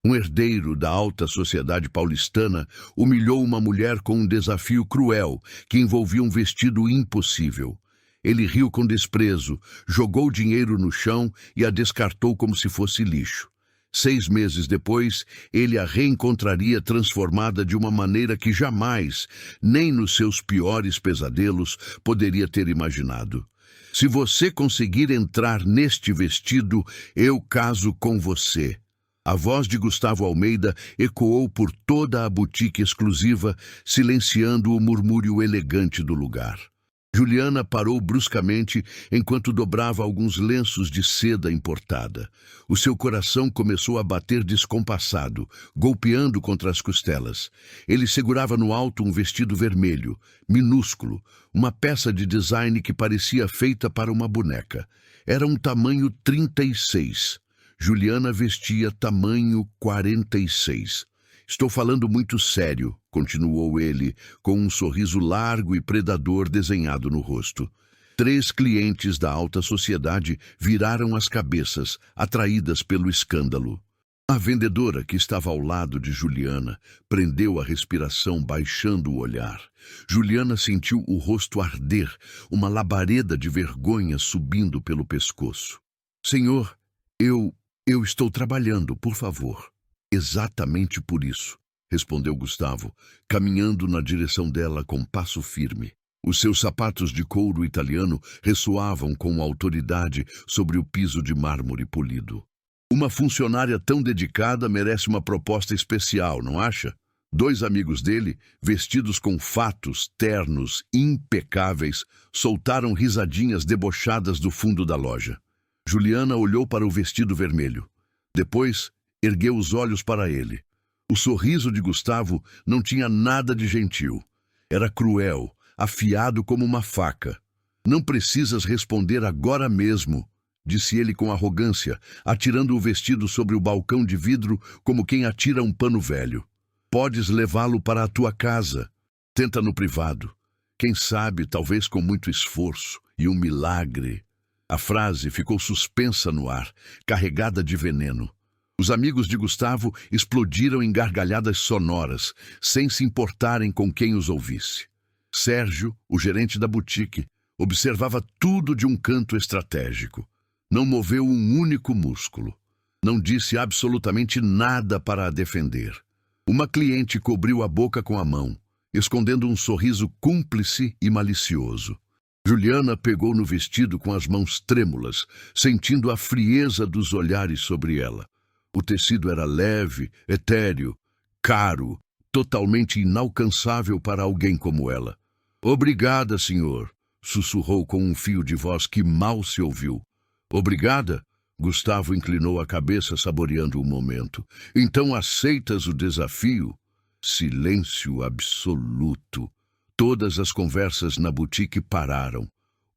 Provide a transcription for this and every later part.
Um herdeiro da alta sociedade paulistana humilhou uma mulher com um desafio cruel que envolvia um vestido impossível. Ele riu com desprezo, jogou o dinheiro no chão e a descartou como se fosse lixo. 6 meses depois, ele a reencontraria transformada de uma maneira que jamais, nem nos seus piores pesadelos, poderia ter imaginado. Se você conseguir entrar neste vestido, eu caso com você. A voz de Gustavo Almeida ecoou por toda a boutique exclusiva, silenciando o murmúrio elegante do lugar. Juliana parou bruscamente enquanto dobrava alguns lenços de seda importada. O seu coração começou a bater descompassado, golpeando contra as costelas. Ele segurava no alto um vestido vermelho, minúsculo, uma peça de design que parecia feita para uma boneca. Era um tamanho 36. Juliana vestia tamanho 46. Estou falando muito sério, continuou ele, com um sorriso largo e predador desenhado no rosto. 3 clientes da alta sociedade viraram as cabeças, atraídas pelo escândalo. A vendedora, que estava ao lado de Juliana, prendeu a respiração, baixando o olhar. Juliana sentiu o rosto arder, uma labareda de vergonha subindo pelo pescoço. Senhor, eu estou trabalhando, por favor. Exatamente por isso, respondeu Gustavo, caminhando na direção dela com passo firme. Os seus sapatos de couro italiano ressoavam com autoridade sobre o piso de mármore polido. Uma funcionária tão dedicada merece uma proposta especial, não acha? 2 amigos dele, vestidos com fatos, ternos, impecáveis, soltaram risadinhas debochadas do fundo da loja. Juliana olhou para o vestido vermelho. Depois, ergueu os olhos para ele. O sorriso de Gustavo não tinha nada de gentil. Era cruel, afiado como uma faca. Não precisas responder agora mesmo, disse ele com arrogância, atirando o vestido sobre o balcão de vidro como quem atira um pano velho. Podes levá-lo para a tua casa. Tenta no privado. Quem sabe, talvez com muito esforço e um milagre. A frase ficou suspensa no ar, carregada de veneno. Os amigos de Gustavo explodiram em gargalhadas sonoras, sem se importarem com quem os ouvisse. Sérgio, o gerente da boutique, observava tudo de um canto estratégico. Não moveu um único músculo. Não disse absolutamente nada para a defender. Uma cliente cobriu a boca com a mão, escondendo um sorriso cúmplice e malicioso. Juliana pegou no vestido com as mãos trêmulas, sentindo a frieza dos olhares sobre ela. O tecido era leve, etéreo, caro, totalmente inalcançável para alguém como ela. Obrigada, senhor, sussurrou com um fio de voz que mal se ouviu. Obrigada? Gustavo inclinou a cabeça, saboreando o momento. Então aceitas o desafio? Silêncio absoluto. Todas as conversas na boutique pararam.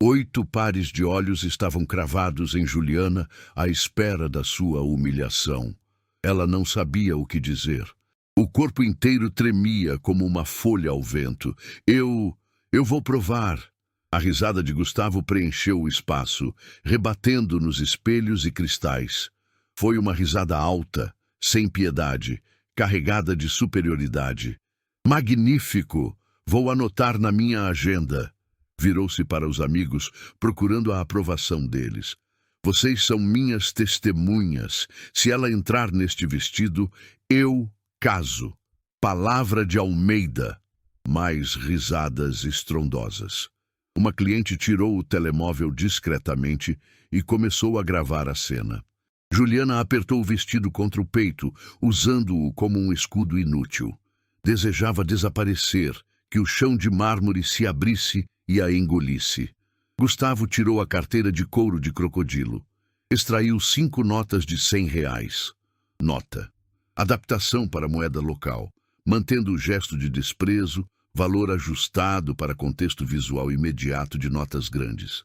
8 pares de olhos estavam cravados em Juliana à espera da sua humilhação. Ela não sabia o que dizer. O corpo inteiro tremia como uma folha ao vento. Eu vou provar. A risada de Gustavo preencheu o espaço, rebatendo nos espelhos e cristais. Foi uma risada alta, sem piedade, carregada de superioridade. Magnífico! Vou anotar na minha agenda. Virou-se para os amigos, procurando a aprovação deles. Vocês são minhas testemunhas. Se ela entrar neste vestido, eu caso. Palavra de Almeida. Mais risadas estrondosas. Uma cliente tirou o telemóvel discretamente e começou a gravar a cena. Juliana apertou o vestido contra o peito, usando-o como um escudo inútil. Desejava desaparecer, que o chão de mármore se abrisse e a engolisse. Gustavo tirou a carteira de couro de crocodilo. Extraiu 5 notas de R$ 100. Nota. Adaptação para moeda local, mantendo o gesto de desprezo, valor ajustado para contexto visual imediato de notas grandes.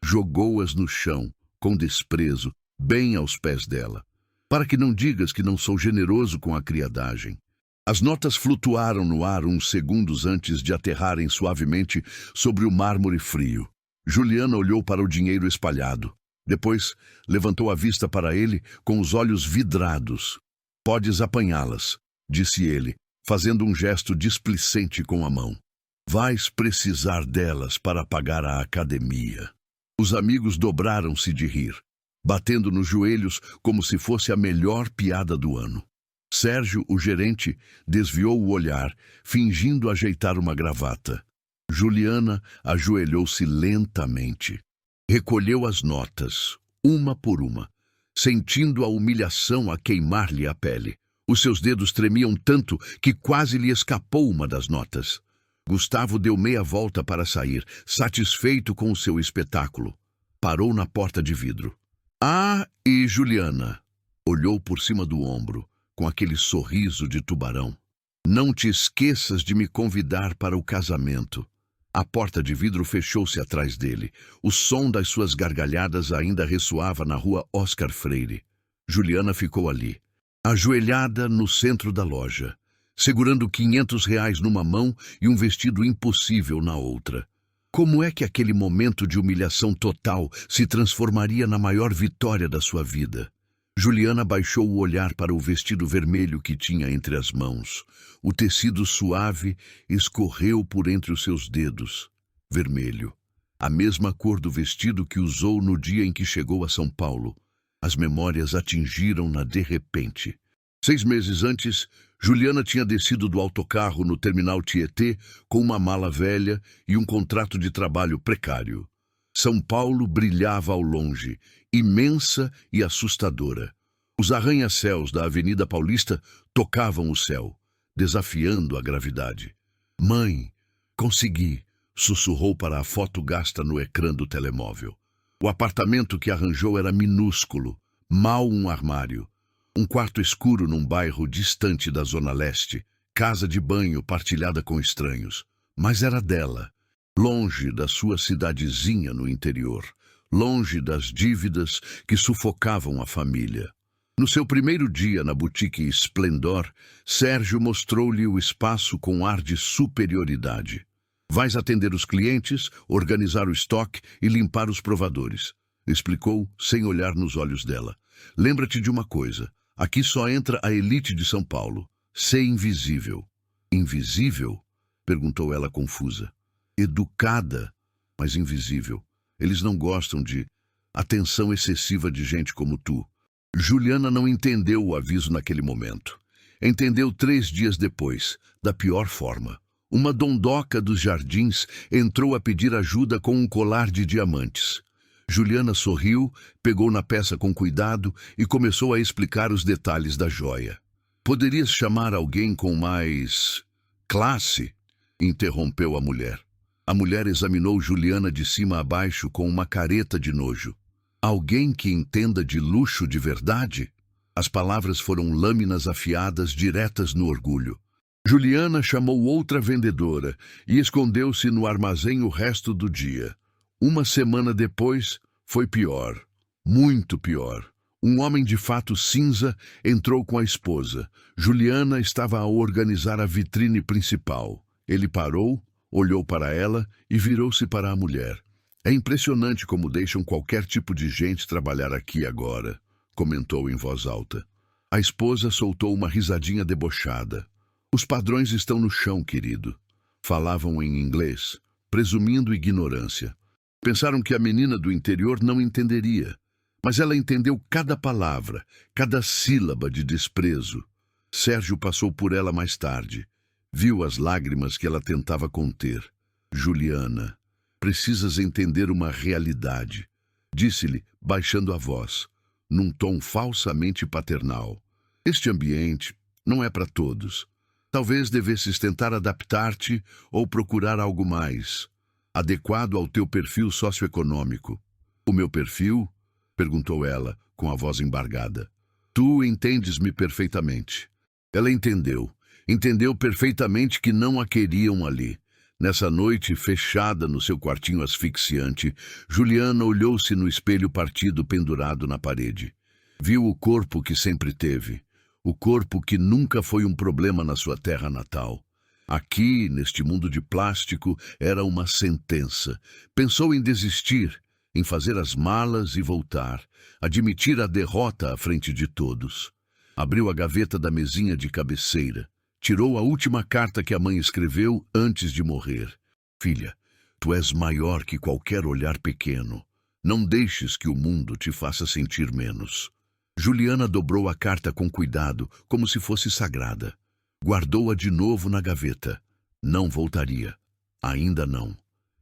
Jogou-as no chão, com desprezo, bem aos pés dela. Para que não digas que não sou generoso com a criadagem. As notas flutuaram no ar uns segundos antes de aterrarem suavemente sobre o mármore frio. Juliana olhou para o dinheiro espalhado. Depois, levantou a vista para ele com os olhos vidrados. Podes apanhá-las, disse ele, fazendo um gesto displicente com a mão. Vais precisar delas para pagar a academia. Os amigos dobraram-se de rir, batendo nos joelhos como se fosse a melhor piada do ano. Sérgio, o gerente, desviou o olhar, fingindo ajeitar uma gravata. Juliana ajoelhou-se lentamente. Recolheu as notas, uma por uma, sentindo a humilhação a queimar-lhe a pele. Os seus dedos tremiam tanto que quase lhe escapou uma das notas. Gustavo deu meia volta para sair, satisfeito com o seu espetáculo. Parou na porta de vidro. Ah, e Juliana? Olhou por cima do ombro, com aquele sorriso de tubarão. Não te esqueças de me convidar para o casamento. A porta de vidro fechou-se atrás dele. O som das suas gargalhadas ainda ressoava na rua Oscar Freire. Juliana ficou ali, ajoelhada no centro da loja, segurando R$ 500 numa mão e um vestido impossível na outra. Como é que aquele momento de humilhação total se transformaria na maior vitória da sua vida? Juliana baixou o olhar para o vestido vermelho que tinha entre as mãos. O tecido suave escorreu por entre os seus dedos. Vermelho. A mesma cor do vestido que usou no dia em que chegou a São Paulo. As memórias atingiram-na de repente. 6 meses antes, Juliana tinha descido do autocarro no terminal Tietê com uma mala velha e um contrato de trabalho precário. São Paulo brilhava ao longe, imensa e assustadora. Os arranha-céus da Avenida Paulista tocavam o céu, desafiando a gravidade. Mãe, consegui, sussurrou para a foto gasta no ecrã do telemóvel. O apartamento que arranjou era minúsculo, mal um armário. Um quarto escuro num bairro distante da Zona Leste, casa de banho partilhada com estranhos. Mas era dela, longe da sua cidadezinha no interior, longe das dívidas que sufocavam a família. No seu primeiro dia na boutique Splendor, Sérgio mostrou-lhe o espaço com ar de superioridade. Vais atender os clientes, organizar o estoque e limpar os provadores, explicou sem olhar nos olhos dela. Lembra-te de uma coisa, aqui só entra a elite de São Paulo. Ser invisível. Invisível? Perguntou ela confusa. Educada, mas invisível. Eles não gostam de atenção excessiva de gente como tu. Juliana não entendeu o aviso naquele momento. Entendeu 3 dias depois, da pior forma. Uma dondoca dos jardins entrou a pedir ajuda com um colar de diamantes. Juliana sorriu, pegou na peça com cuidado e começou a explicar os detalhes da joia. Poderias chamar alguém com mais classe? Interrompeu a mulher. A mulher examinou Juliana de cima a baixo com uma careta de nojo. Alguém que entenda de luxo de verdade? As palavras foram lâminas afiadas diretas no orgulho. Juliana chamou outra vendedora e escondeu-se no armazém o resto do dia. Uma semana depois, foi pior. Muito pior. Um homem de fato cinza entrou com a esposa. Juliana estava a organizar a vitrine principal. Ele parou, olhou para ela e virou-se para a mulher. É impressionante como deixam qualquer tipo de gente trabalhar aqui agora, comentou em voz alta. A esposa soltou uma risadinha debochada. Os padrões estão no chão, querido. Falavam em inglês, presumindo ignorância. Pensaram que a menina do interior não entenderia, mas ela entendeu cada palavra, cada sílaba de desprezo. Sérgio passou por ela mais tarde. Viu as lágrimas que ela tentava conter. Juliana, precisas entender uma realidade, disse-lhe, baixando a voz, num tom falsamente paternal. Este ambiente não é para todos. Talvez devesses tentar adaptar-te ou procurar algo mais adequado ao teu perfil socioeconômico. O meu perfil? Perguntou ela, com a voz embargada. Tu entendes-me perfeitamente. Ela entendeu. Entendeu perfeitamente que não a queriam ali. Nessa noite, fechada no seu quartinho asfixiante, Juliana olhou-se no espelho partido pendurado na parede. Viu o corpo que sempre teve. O corpo que nunca foi um problema na sua terra natal. Aqui, neste mundo de plástico, era uma sentença. Pensou em desistir, em fazer as malas e voltar, admitir a derrota à frente de todos. Abriu a gaveta da mesinha de cabeceira. Tirou a última carta que a mãe escreveu antes de morrer. Filha, tu és maior que qualquer olhar pequeno. Não deixes que o mundo te faça sentir menos. Juliana dobrou a carta com cuidado, como se fosse sagrada. Guardou-a de novo na gaveta. Não voltaria. Ainda não.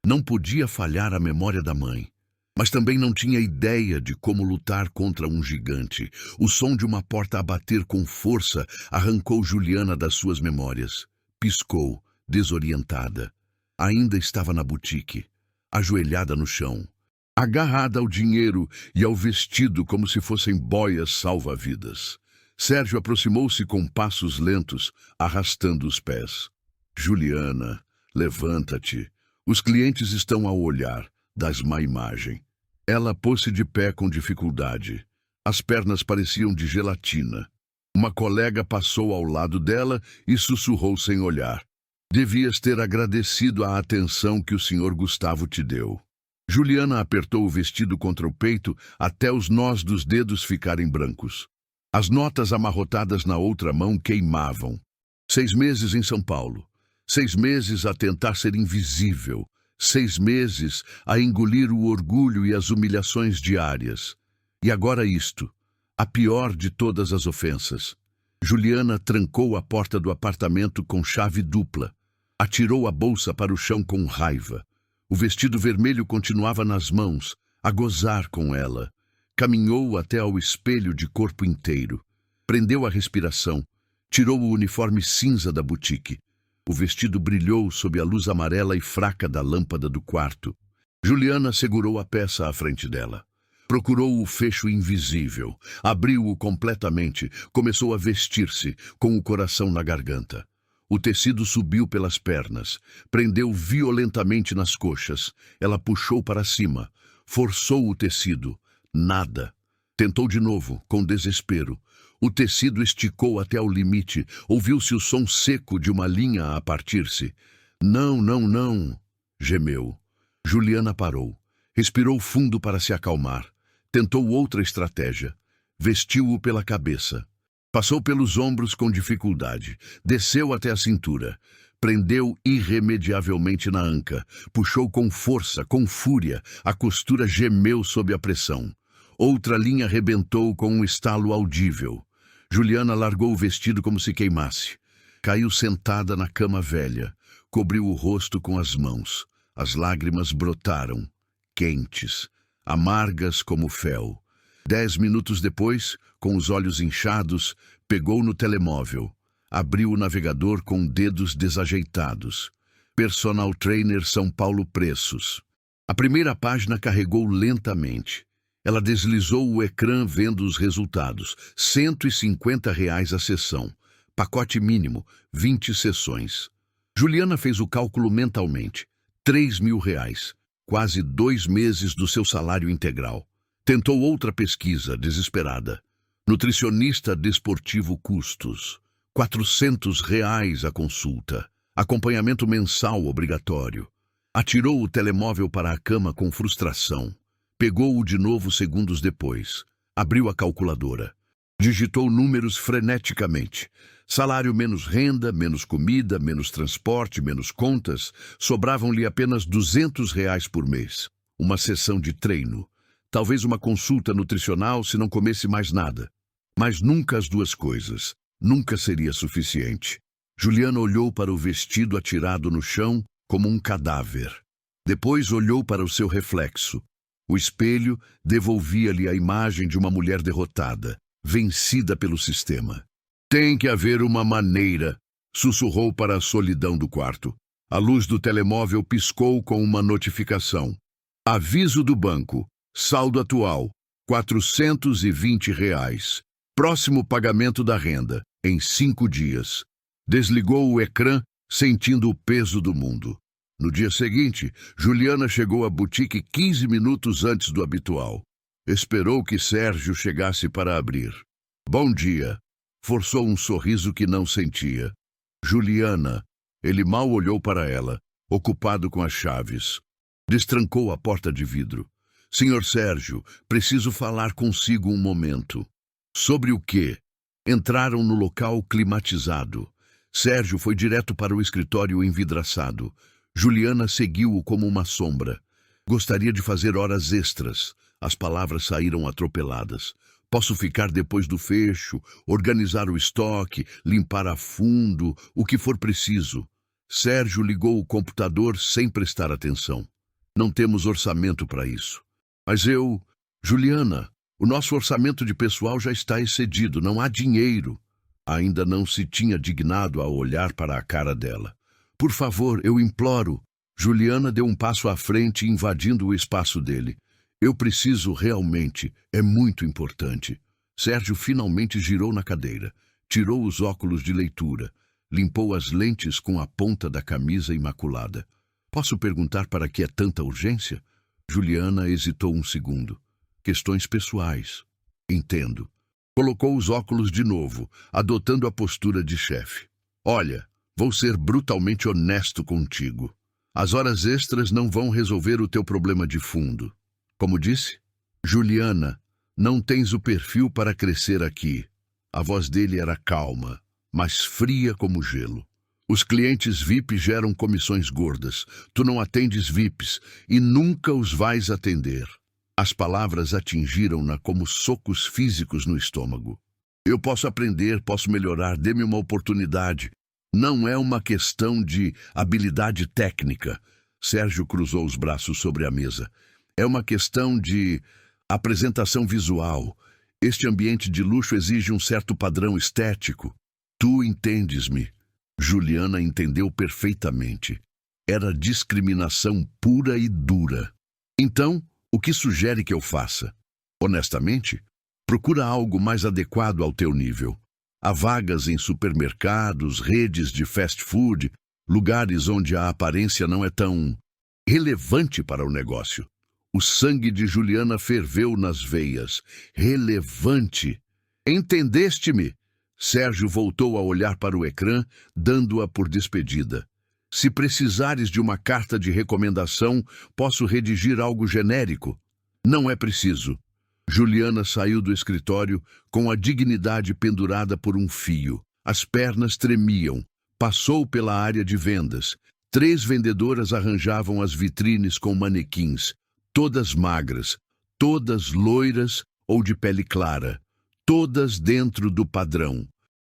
Não podia falhar a memória da mãe. Mas também não tinha ideia de como lutar contra um gigante. O som de uma porta a bater com força arrancou Juliana das suas memórias. Piscou, desorientada. Ainda estava na boutique, ajoelhada no chão, agarrada ao dinheiro e ao vestido como se fossem boias salva-vidas. Sérgio aproximou-se com passos lentos, arrastando os pés. Juliana, levanta-te. Os clientes estão a olhar. Das má imagem. Ela pôs-se de pé com dificuldade. As pernas pareciam de gelatina. Uma colega passou ao lado dela e sussurrou sem olhar. Devias ter agradecido a atenção que o Sr. Gustavo te deu. Juliana apertou o vestido contra o peito até os nós dos dedos ficarem brancos. As notas amarrotadas na outra mão queimavam. 6 meses em São Paulo. 6 meses a tentar ser invisível. 6 meses a engolir o orgulho e as humilhações diárias. E agora isto, a pior de todas as ofensas. Juliana trancou a porta do apartamento com chave dupla. Atirou a bolsa para o chão com raiva. O vestido vermelho continuava nas mãos, a gozar com ela. Caminhou até ao espelho de corpo inteiro. Prendeu a respiração. Tirou o uniforme cinza da boutique. O vestido brilhou sob a luz amarela e fraca da lâmpada do quarto. Juliana segurou a peça à frente dela. Procurou o fecho invisível. Abriu-o completamente. Começou a vestir-se, com o coração na garganta. O tecido subiu pelas pernas. Prendeu violentamente nas coxas. Ela puxou para cima. Forçou o tecido. Nada. Tentou de novo, com desespero. O tecido esticou até ao limite. Ouviu-se o som seco de uma linha a partir-se. Não, não, não, gemeu. Juliana parou. Respirou fundo para se acalmar. Tentou outra estratégia. Vestiu-o pela cabeça. Passou pelos ombros com dificuldade. Desceu até a cintura. Prendeu irremediavelmente na anca. Puxou com força, com fúria. A costura gemeu sob a pressão. Outra linha rebentou com um estalo audível. Juliana largou o vestido como se queimasse. Caiu sentada na cama velha. Cobriu o rosto com as mãos. As lágrimas brotaram, quentes, amargas como fel. 10 minutos depois, com os olhos inchados, pegou no telemóvel. Abriu o navegador com dedos desajeitados. Personal Trainer São Paulo Preços. A primeira página carregou lentamente. Ela deslizou o ecrã vendo os resultados. R$ 150 a sessão. Pacote mínimo, 20 sessões. Juliana fez o cálculo mentalmente. R$ 3.000. Quase 2 meses do seu salário integral. Tentou outra pesquisa, desesperada. Nutricionista desportivo custos. R$ 400 a consulta. Acompanhamento mensal obrigatório. Atirou o telemóvel para a cama com frustração. Pegou-o de novo segundos depois. Abriu a calculadora. Digitou números freneticamente. Salário menos renda, menos comida, menos transporte, menos contas. Sobravam-lhe apenas R$ 200 por mês. Uma sessão de treino. Talvez uma consulta nutricional se não comesse mais nada. Mas nunca as duas coisas. Nunca seria suficiente. Juliana olhou para o vestido atirado no chão como um cadáver. Depois olhou para o seu reflexo. O espelho devolvia-lhe a imagem de uma mulher derrotada, vencida pelo sistema. Tem que haver uma maneira, sussurrou para a solidão do quarto. A luz do telemóvel piscou com uma notificação. Aviso do banco. Saldo atual, R$ 420. Próximo pagamento da renda, em 5 dias. Desligou o ecrã, sentindo o peso do mundo. No dia seguinte, Juliana chegou à boutique 15 minutos antes do habitual. Esperou que Sérgio chegasse para abrir. Bom dia. Forçou um sorriso que não sentia. Juliana. Ele mal olhou para ela, ocupado com as chaves. Destrancou a porta de vidro. Senhor Sérgio, preciso falar consigo um momento. Sobre o quê? Entraram no local climatizado. Sérgio foi direto para o escritório envidraçado. Juliana seguiu-o como uma sombra. Gostaria de fazer horas extras. As palavras saíram atropeladas. Posso ficar depois do fecho, organizar o estoque, limpar a fundo, o que for preciso. Sérgio ligou o computador sem prestar atenção. Não temos orçamento para isso. Mas Juliana, o nosso orçamento de pessoal já está excedido, não há dinheiro. Ainda não se tinha dignado a olhar para a cara dela. Por favor, eu imploro. Juliana deu um passo à frente, invadindo o espaço dele. Eu preciso realmente, é muito importante. Sérgio finalmente girou na cadeira, tirou os óculos de leitura, limpou as lentes com a ponta da camisa imaculada. Posso perguntar para que é tanta urgência? Juliana hesitou um segundo. Questões pessoais. Entendo. Colocou os óculos de novo, adotando a postura de chefe. Olha, vou ser brutalmente honesto contigo. As horas extras não vão resolver o teu problema de fundo. Como disse? Juliana, não tens o perfil para crescer aqui. A voz dele era calma, mas fria como gelo. Os clientes VIP geram comissões gordas. Tu não atendes VIPs e nunca os vais atender. As palavras atingiram-na como socos físicos no estômago. Eu posso aprender, posso melhorar, dê-me uma oportunidade. Não é uma questão de habilidade técnica. Sérgio cruzou os braços sobre a mesa. É uma questão de apresentação visual. Este ambiente de luxo exige um certo padrão estético. Tu entendes-me. Juliana entendeu perfeitamente. Era discriminação pura e dura. Então, o que sugere que eu faça? Honestamente, procura algo mais adequado ao teu nível. Há vagas em supermercados, redes de fast food, lugares onde a aparência não é tão relevante para o negócio. O sangue de Juliana ferveu nas veias. Relevante. Entendeste-me? Sérgio voltou a olhar para o ecrã, dando-a por despedida. Se precisares de uma carta de recomendação, posso redigir algo genérico. Não é preciso. Juliana saiu do escritório com a dignidade pendurada por um fio. As pernas tremiam. Passou pela área de vendas. 3 vendedoras arranjavam as vitrines com manequins. Todas magras, todas loiras ou de pele clara, todas dentro do padrão.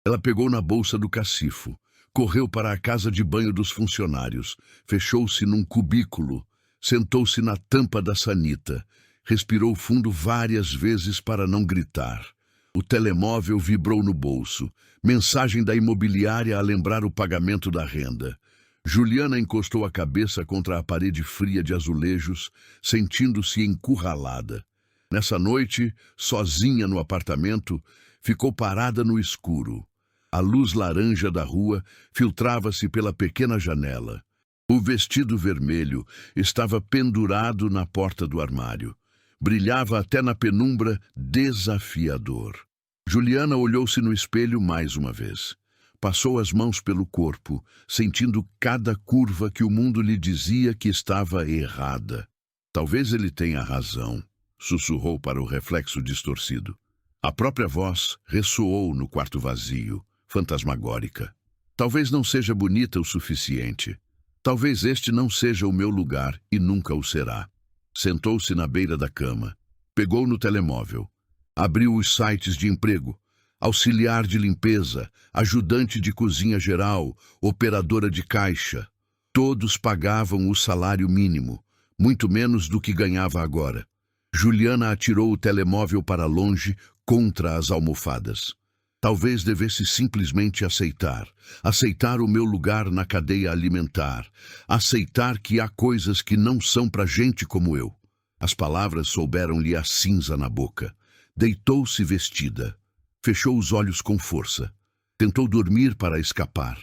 Ela pegou na bolsa do cacifo, correu para a casa de banho dos funcionários, fechou-se num cubículo, sentou-se na tampa da sanita, respirou fundo várias vezes para não gritar. O telemóvel vibrou no bolso, mensagem da imobiliária a lembrar o pagamento da renda. Juliana encostou a cabeça contra a parede fria de azulejos, sentindo-se encurralada. Nessa noite, sozinha no apartamento, ficou parada no escuro. A luz laranja da rua filtrava-se pela pequena janela. O vestido vermelho estava pendurado na porta do armário. Brilhava até na penumbra, desafiador. Juliana olhou-se no espelho mais uma vez. Passou as mãos pelo corpo, sentindo cada curva que o mundo lhe dizia que estava errada. Talvez ele tenha razão, sussurrou para o reflexo distorcido. A própria voz ressoou no quarto vazio, fantasmagórica. Talvez não seja bonita o suficiente. Talvez este não seja o meu lugar e nunca o será. Sentou-se na beira da cama, pegou no telemóvel, abriu os sites de emprego. Auxiliar de limpeza, ajudante de cozinha geral, operadora de caixa. Todos pagavam o salário mínimo, muito menos do que ganhava agora. Juliana atirou o telemóvel para longe, contra as almofadas. Talvez devesse simplesmente aceitar o meu lugar na cadeia alimentar, aceitar que há coisas que não são para gente como eu. As palavras souberam-lhe a cinza na boca. Deitou-se vestida. Fechou os olhos com força. Tentou dormir para escapar.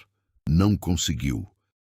Não conseguiu.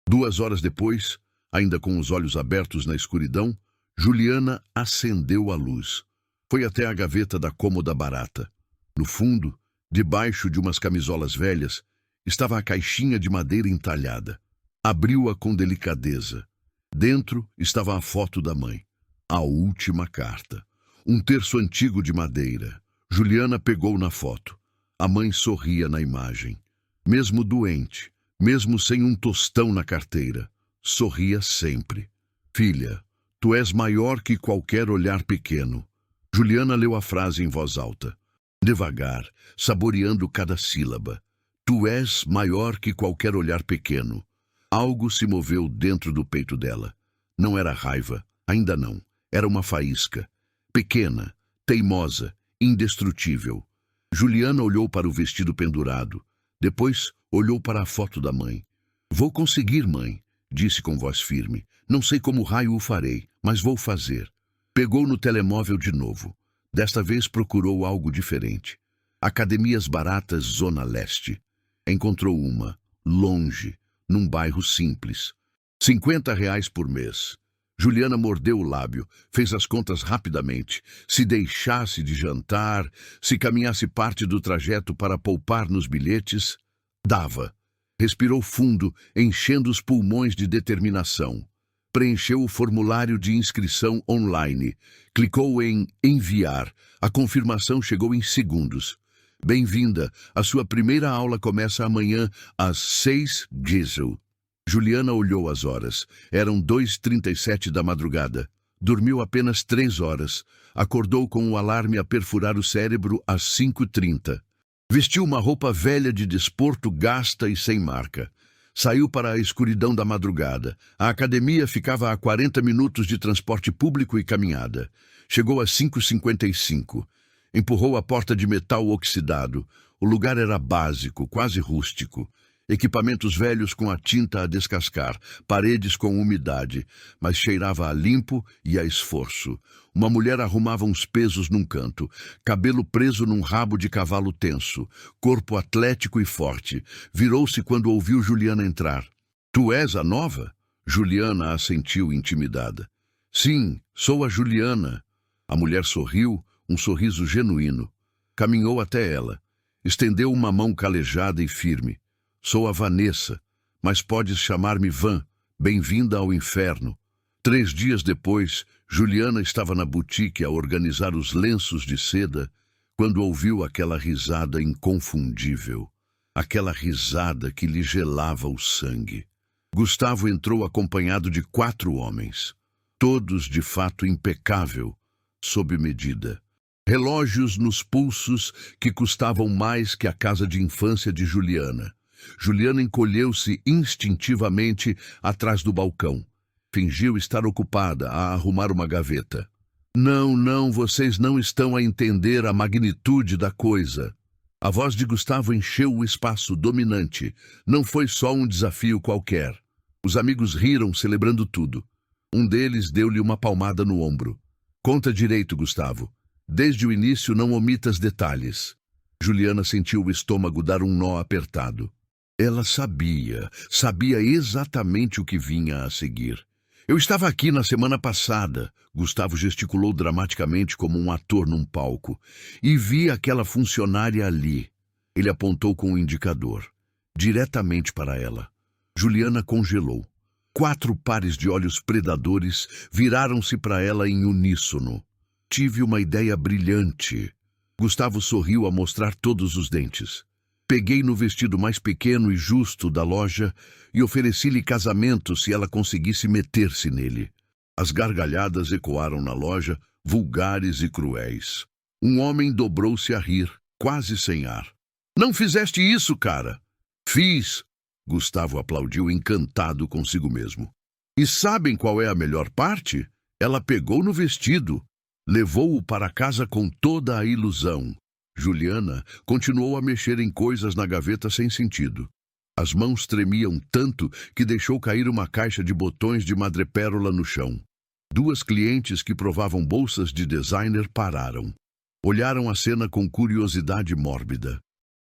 2 horas depois, ainda com os olhos abertos na escuridão, Juliana acendeu a luz. Foi até a gaveta da cômoda barata. No fundo, debaixo de umas camisolas velhas, estava a caixinha de madeira entalhada. Abriu-a com delicadeza. Dentro estava a foto da mãe. A última carta. Um terço antigo de madeira. Juliana pegou na foto. A mãe sorria na imagem. Mesmo doente, mesmo sem um tostão na carteira, sorria sempre. Filha, tu és maior que qualquer olhar pequeno. Juliana leu a frase em voz alta, devagar, saboreando cada sílaba. Tu és maior que qualquer olhar pequeno. Algo se moveu dentro do peito dela. Não era raiva, ainda não. Era uma faísca. Pequena, teimosa, indestrutível. Juliana olhou para o vestido pendurado. Depois, olhou para a foto da mãe. Vou conseguir, mãe, disse com voz firme. Não sei como raio o farei, mas vou fazer. Pegou no telemóvel de novo. Desta vez procurou algo diferente. Academias baratas, Zona Leste. Encontrou uma, longe, num bairro simples. R$ 50 por mês. Juliana mordeu o lábio, fez as contas rapidamente. Se deixasse de jantar, se caminhasse parte do trajeto para poupar nos bilhetes, dava. Respirou fundo, enchendo os pulmões de determinação. Preencheu o formulário de inscrição online. Clicou em enviar. A confirmação chegou em segundos. Bem-vinda. A sua primeira aula começa amanhã às 6 diesel. Juliana olhou as horas. Eram 2h37 da madrugada. Dormiu apenas 3 horas. Acordou com o alarme a perfurar o cérebro às 5h30. Vestiu uma roupa velha de desporto gasta e sem marca. Saiu para a escuridão da madrugada. A academia ficava a 40 minutos de transporte público e caminhada. Chegou às 5h55. Empurrou a porta de metal oxidado. O lugar era básico, quase rústico. Equipamentos velhos com a tinta a descascar, paredes com umidade, mas cheirava a limpo e a esforço. Uma mulher arrumava uns pesos num canto, cabelo preso num rabo de cavalo tenso, corpo atlético e forte. Virou-se quando ouviu Juliana entrar. Tu és a nova? Juliana assentiu intimidada. Sim, sou a Juliana. A mulher sorriu, um sorriso genuíno. Caminhou até ela. Estendeu uma mão calejada e firme. Sou a Vanessa, mas podes chamar-me Van. Bem-vinda ao inferno. 3 dias depois, Juliana estava na boutique a organizar os lenços de seda, quando ouviu aquela risada inconfundível. Aquela risada que lhe gelava o sangue. Gustavo entrou acompanhado de 4 homens. Todos de fato impecável, sob medida. Relógios nos pulsos que custavam mais que a casa de infância de Juliana. Juliana encolheu-se instintivamente atrás do balcão. Fingiu estar ocupada a arrumar uma gaveta. Não, vocês não estão a entender a magnitude da coisa. A voz de Gustavo encheu o espaço dominante. Não foi só um desafio qualquer. Os amigos riram, celebrando tudo. Um deles deu-lhe uma palmada no ombro. Conta direito, Gustavo. Desde o início não omitas detalhes. Juliana sentiu o estômago dar um nó apertado. Ela sabia exatamente o que vinha a seguir. Eu estava aqui na semana passada, Gustavo gesticulou dramaticamente como um ator num palco, e vi aquela funcionária ali. Ele apontou com o indicador, diretamente para ela. Juliana congelou. 4 pares de olhos predadores viraram-se para ela em uníssono. Tive uma ideia brilhante. Gustavo sorriu a mostrar todos os dentes. Peguei no vestido mais pequeno e justo da loja e ofereci-lhe casamento se ela conseguisse meter-se nele. As gargalhadas ecoaram na loja, vulgares e cruéis. Um homem dobrou-se a rir, quase sem ar. Não fizeste isso, cara? Fiz. Gustavo aplaudiu encantado consigo mesmo. E sabem qual é a melhor parte? Ela pegou no vestido, levou-o para casa com toda a ilusão. Juliana continuou a mexer em coisas na gaveta sem sentido. As mãos tremiam tanto que deixou cair uma caixa de botões de madrepérola no chão. 2 clientes que provavam bolsas de designer pararam. Olharam a cena com curiosidade mórbida.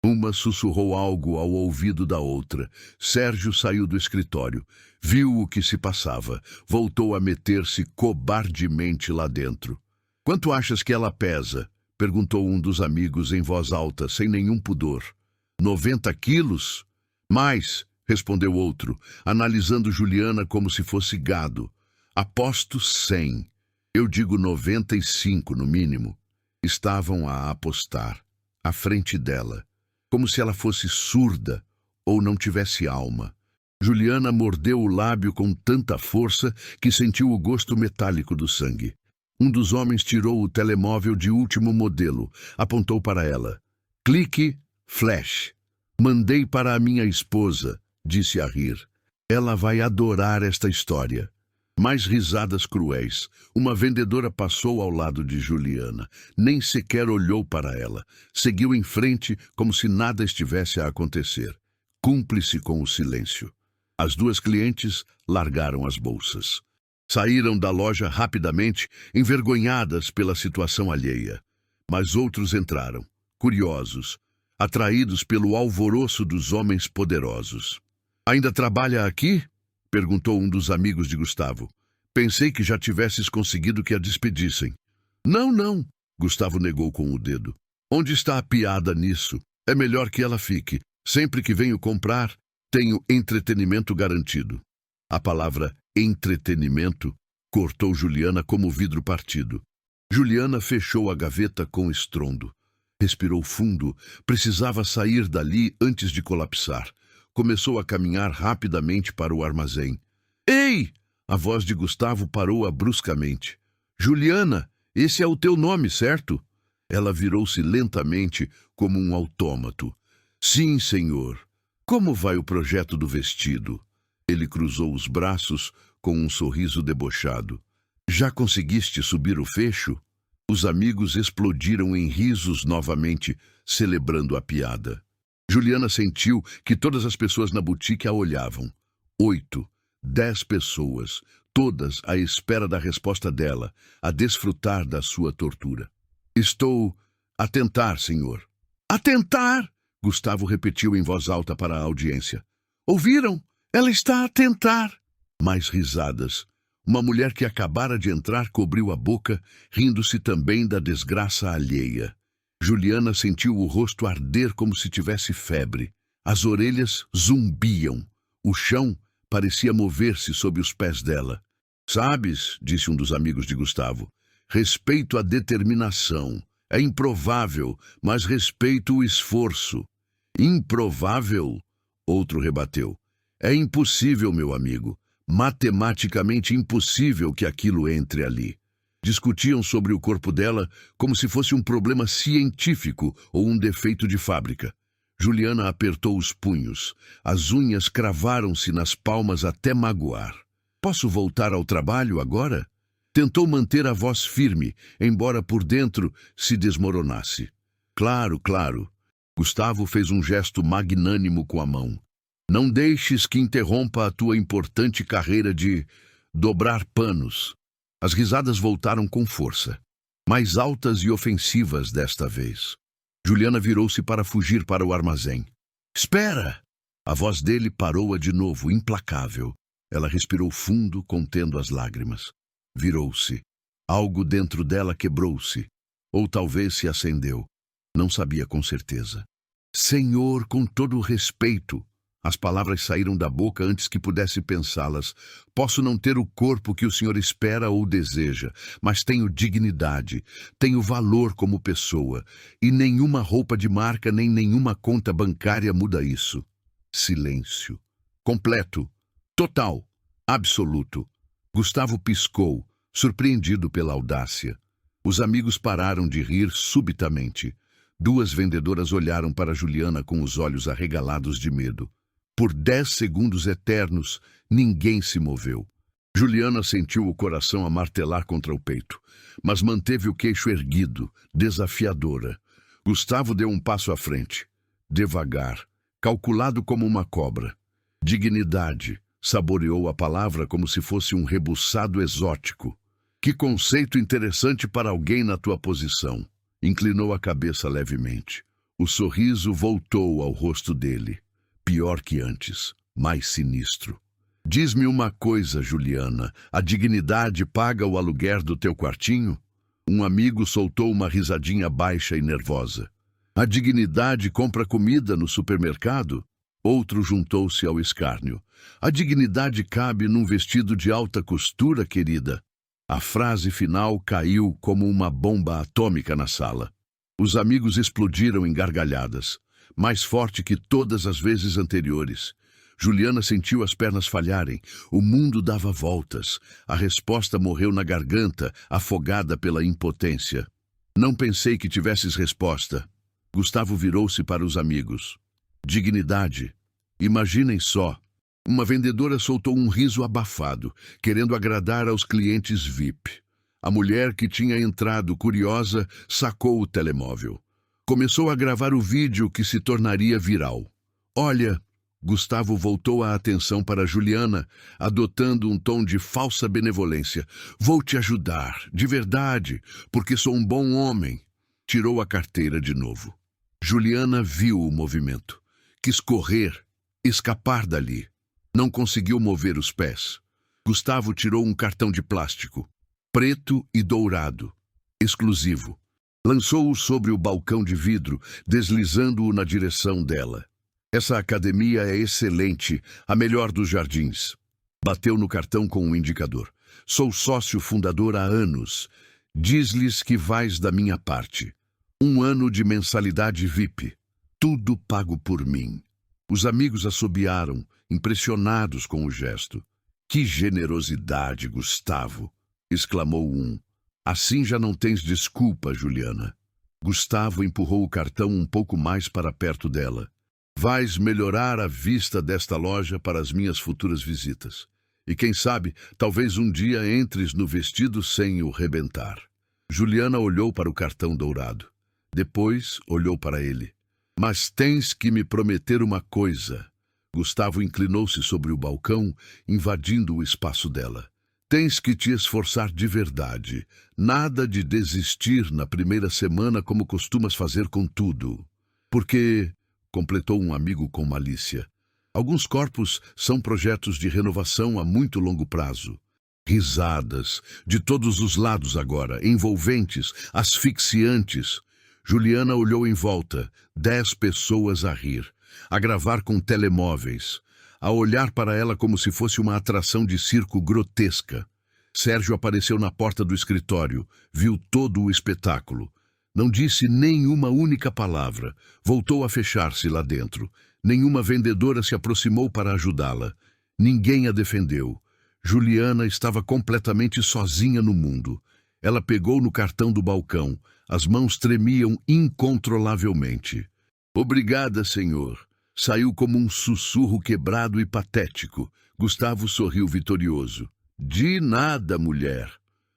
Uma sussurrou algo ao ouvido da outra. Sérgio saiu do escritório. Viu o que se passava. Voltou a meter-se cobardemente lá dentro. Quanto achas que ela pesa? Perguntou um dos amigos em voz alta, sem nenhum pudor. 90 quilos? Mais, respondeu outro, analisando Juliana como se fosse gado. Aposto 100. Eu digo 95 no mínimo. Estavam a apostar, à frente dela. como se ela fosse surda ou não tivesse alma. Juliana mordeu o lábio com tanta força que sentiu o gosto metálico do sangue. Um dos homens tirou o telemóvel de último modelo, apontou para ela. Clique, flash. Mandei para a minha esposa, disse a rir. Ela vai adorar esta história. Mais risadas cruéis. Uma vendedora passou ao lado de Juliana. Nem sequer olhou para ela. Seguiu em frente como se nada estivesse a acontecer. Cúmplice com o silêncio. As duas clientes largaram as bolsas. Saíram da loja rapidamente, envergonhadas pela situação alheia. Mas outros entraram, curiosos, atraídos pelo alvoroço dos homens poderosos. Ainda trabalha aqui? Perguntou um dos amigos de Gustavo. Pensei que já tivesses conseguido que a despedissem. Não, não, Gustavo negou com o dedo. Onde está a piada nisso? É melhor que ela fique. Sempre que venho comprar, tenho entretenimento garantido. A palavra entretenimento cortou Juliana como vidro partido. Juliana fechou a gaveta com estrondo. Respirou fundo, precisava sair dali antes de colapsar. Começou a caminhar rapidamente para o armazém. Ei! A voz de Gustavo parou-a bruscamente. Juliana, esse é o teu nome, certo? Ela virou-se lentamente como um autômato. Sim, senhor. Como vai o projeto do vestido? Ele cruzou os braços com um sorriso debochado. Já conseguiste subir o fecho? Os amigos explodiram em risos novamente, celebrando a piada. Juliana sentiu que todas as pessoas na boutique a olhavam. 8, 10 pessoas, todas à espera da resposta dela, a desfrutar da sua tortura. Estou a tentar, senhor. A tentar? Gustavo repetiu em voz alta para a audiência. Ouviram? Ela está a tentar. Mais risadas. Uma mulher que acabara de entrar cobriu a boca, rindo-se também da desgraça alheia. Juliana sentiu o rosto arder como se tivesse febre. As orelhas zumbiam. O chão parecia mover-se sob os pés dela. Sabes, disse um dos amigos de Gustavo, respeito a determinação. É improvável, mas respeito o esforço. Improvável? Outro rebateu. É impossível, meu amigo. Matematicamente impossível que aquilo entre ali. Discutiam sobre o corpo dela como se fosse um problema científico ou um defeito de fábrica. Juliana apertou os punhos. As unhas cravaram-se nas palmas até magoar. Posso voltar ao trabalho agora? Tentou manter a voz firme, embora por dentro se desmoronasse. Claro, claro. Gustavo fez um gesto magnânimo com a mão. Não deixes que interrompa a tua importante carreira de dobrar panos. As risadas voltaram com força, mais altas e ofensivas desta vez. Juliana virou-se para fugir para o armazém. Espera! A voz dele parou-a de novo, implacável. Ela respirou fundo, contendo as lágrimas. Virou-se. Algo dentro dela quebrou-se, ou talvez se acendeu. Não sabia com certeza. Senhor, com todo o respeito. As palavras saíram da boca antes que pudesse pensá-las. Posso não ter o corpo que o senhor espera ou deseja, mas tenho dignidade, tenho valor como pessoa, e nenhuma roupa de marca nem nenhuma conta bancária muda isso. Silêncio. Completo. Total. Absoluto. Gustavo piscou, surpreendido pela audácia. Os amigos pararam de rir subitamente. Duas vendedoras olharam para Juliana com os olhos arregalados de medo. Por 10 segundos eternos, ninguém se moveu. Juliana sentiu o coração a martelar contra o peito, mas manteve o queixo erguido, desafiadora. Gustavo deu um passo à frente, devagar, calculado como uma cobra. Dignidade, saboreou a palavra como se fosse um rebuçado exótico. Que conceito interessante para alguém na tua posição. Inclinou a cabeça levemente. O sorriso voltou ao rosto dele. Pior que antes, mais sinistro. Diz-me uma coisa, Juliana, a dignidade paga o aluguer do teu quartinho? Um amigo soltou uma risadinha baixa e nervosa. A dignidade compra comida no supermercado? Outro juntou-se ao escárnio. A dignidade cabe num vestido de alta costura, querida. A frase final caiu como uma bomba atômica na sala. Os amigos explodiram em gargalhadas. mais forte que todas as vezes anteriores. Juliana sentiu as pernas falharem. O mundo dava voltas. A resposta morreu na garganta, afogada pela impotência. Não pensei que tivesses resposta. Gustavo virou-se para os amigos. Dignidade. Imaginem só. Uma vendedora soltou um riso abafado, querendo agradar aos clientes VIP. A mulher que tinha entrado, curiosa, sacou o telemóvel. Começou a gravar o vídeo que se tornaria viral. Olha, Gustavo voltou a atenção para Juliana, adotando um tom de falsa benevolência. Vou te ajudar, de verdade, porque sou um bom homem. Tirou a carteira de novo. Juliana viu o movimento. Quis correr, escapar dali. Não conseguiu mover os pés. Gustavo tirou um cartão de plástico, preto e dourado, exclusivo. Lançou-o sobre o balcão de vidro, deslizando-o na direção dela. Essa academia é excelente, a melhor dos jardins. Bateu no cartão com um indicador. Sou sócio fundador há anos. Diz-lhes que vais da minha parte. 1 ano de mensalidade VIP. Tudo pago por mim. Os amigos assobiaram, impressionados com o gesto. Que generosidade, Gustavo! Exclamou um. Assim já não tens desculpa, Juliana. Gustavo empurrou o cartão um pouco mais para perto dela. Vais melhorar a vista desta loja para as minhas futuras visitas. E quem sabe, talvez um dia entres no vestido sem o rebentar. Juliana olhou para o cartão dourado. Depois olhou para ele. Mas tens que me prometer uma coisa. Gustavo inclinou-se sobre o balcão, invadindo o espaço dela. Tens que te esforçar de verdade. Nada de desistir na primeira semana como costumas fazer com tudo. Porque, completou um amigo com malícia, alguns corpos são projetos de renovação a muito longo prazo. Risadas, de todos os lados agora, envolventes, asfixiantes. Juliana olhou em volta, 10 pessoas a rir, a gravar com telemóveis, a olhar para ela como se fosse uma atração de circo grotesca. Sérgio apareceu na porta do escritório, viu todo o espetáculo. Não disse nenhuma única palavra, voltou a fechar-se lá dentro. Nenhuma vendedora se aproximou para ajudá-la. Ninguém a defendeu. Juliana estava completamente sozinha no mundo. Ela pegou no cartão do balcão. As mãos tremiam incontrolavelmente. Obrigada, senhor. Saiu como um sussurro quebrado e patético. Gustavo sorriu vitorioso. De nada, mulher.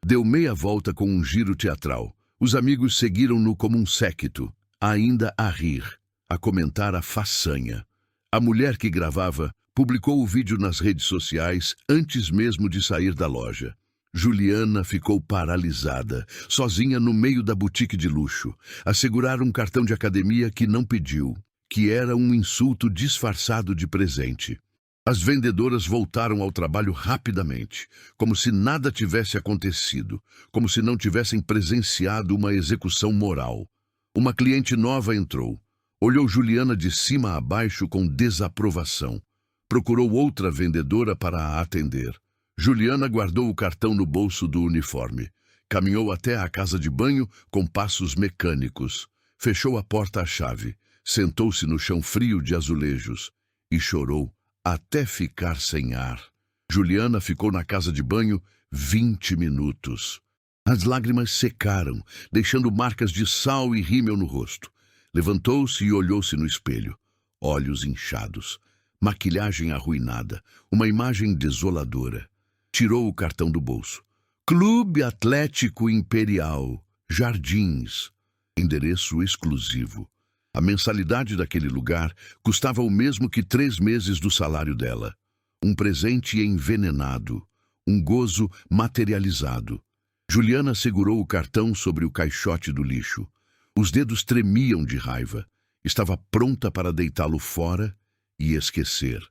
Deu meia volta com um giro teatral. Os amigos seguiram-no como um séquito, ainda a rir, a comentar a façanha. A mulher que gravava publicou o vídeo nas redes sociais antes mesmo de sair da loja. Juliana ficou paralisada, sozinha no meio da boutique de luxo, a segurar um cartão de academia que não pediu, que era um insulto disfarçado de presente. As vendedoras voltaram ao trabalho rapidamente, como se nada tivesse acontecido, como se não tivessem presenciado uma execução moral. Uma cliente nova entrou. Olhou Juliana de cima a baixo com desaprovação. Procurou outra vendedora para a atender. Juliana guardou o cartão no bolso do uniforme. Caminhou até a casa de banho com passos mecânicos. Fechou a porta à chave. Sentou-se no chão frio de azulejos e chorou até ficar sem ar. Juliana ficou na casa de banho 20 minutos. As lágrimas secaram, deixando marcas de sal e rímel no rosto. Levantou-se e olhou-se no espelho. Olhos inchados, maquilhagem arruinada, uma imagem desoladora. Tirou o cartão do bolso. Clube Atlético Imperial, Jardins. Endereço exclusivo. A mensalidade daquele lugar custava o mesmo que 3 meses do salário dela. Um presente envenenado, um gozo materializado. Juliana segurou o cartão sobre o caixote do lixo. Os dedos tremiam de raiva. Estava pronta para deitá-lo fora e esquecer.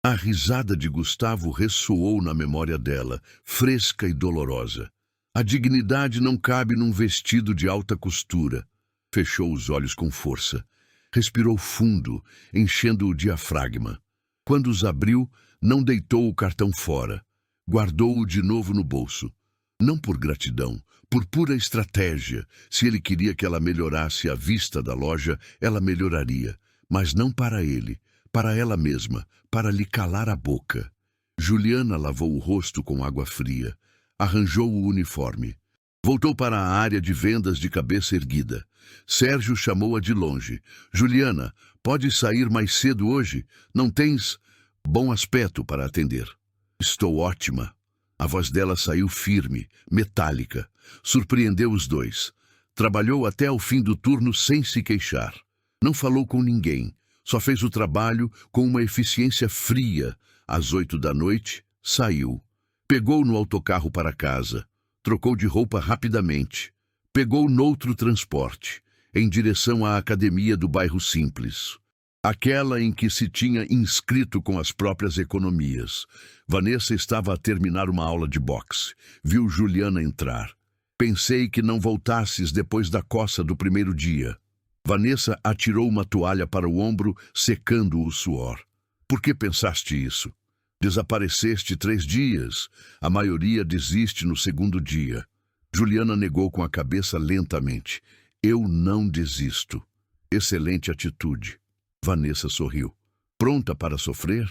A risada de Gustavo ressoou na memória dela, fresca e dolorosa. A dignidade não cabe num vestido de alta costura. Fechou os olhos com força. Respirou fundo, enchendo o diafragma. Quando os abriu, não deitou o cartão fora. Guardou-o de novo no bolso. Não por gratidão, por pura estratégia. Se ele queria que ela melhorasse a vista da loja, ela melhoraria. mas não para ele, para ela mesma, para lhe calar a boca. Juliana lavou o rosto com água fria, arranjou o uniforme. Voltou para a área de vendas de cabeça erguida. Sérgio chamou-a de longe. Juliana, podes sair mais cedo hoje? Não tens bom aspecto para atender. Estou ótima. A voz dela saiu firme, metálica. Surpreendeu os dois. Trabalhou até o fim do turno sem se queixar. Não falou com ninguém. Só fez o trabalho com uma eficiência fria. Às 8 da noite, saiu. Pegou no autocarro para casa. Trocou de roupa rapidamente. Pegou noutro transporte, em direção à academia do bairro Simples. Aquela em que se tinha inscrito com as próprias economias. Vanessa estava a terminar uma aula de boxe. Viu Juliana entrar. Pensei que não voltasses depois da coça do primeiro dia. Vanessa atirou uma toalha para o ombro, secando o suor. Por que pensaste isso? Desapareceste 3 dias. A maioria desiste no segundo dia. Juliana negou com a cabeça lentamente. Eu não desisto. Excelente atitude. Vanessa sorriu. Pronta para sofrer?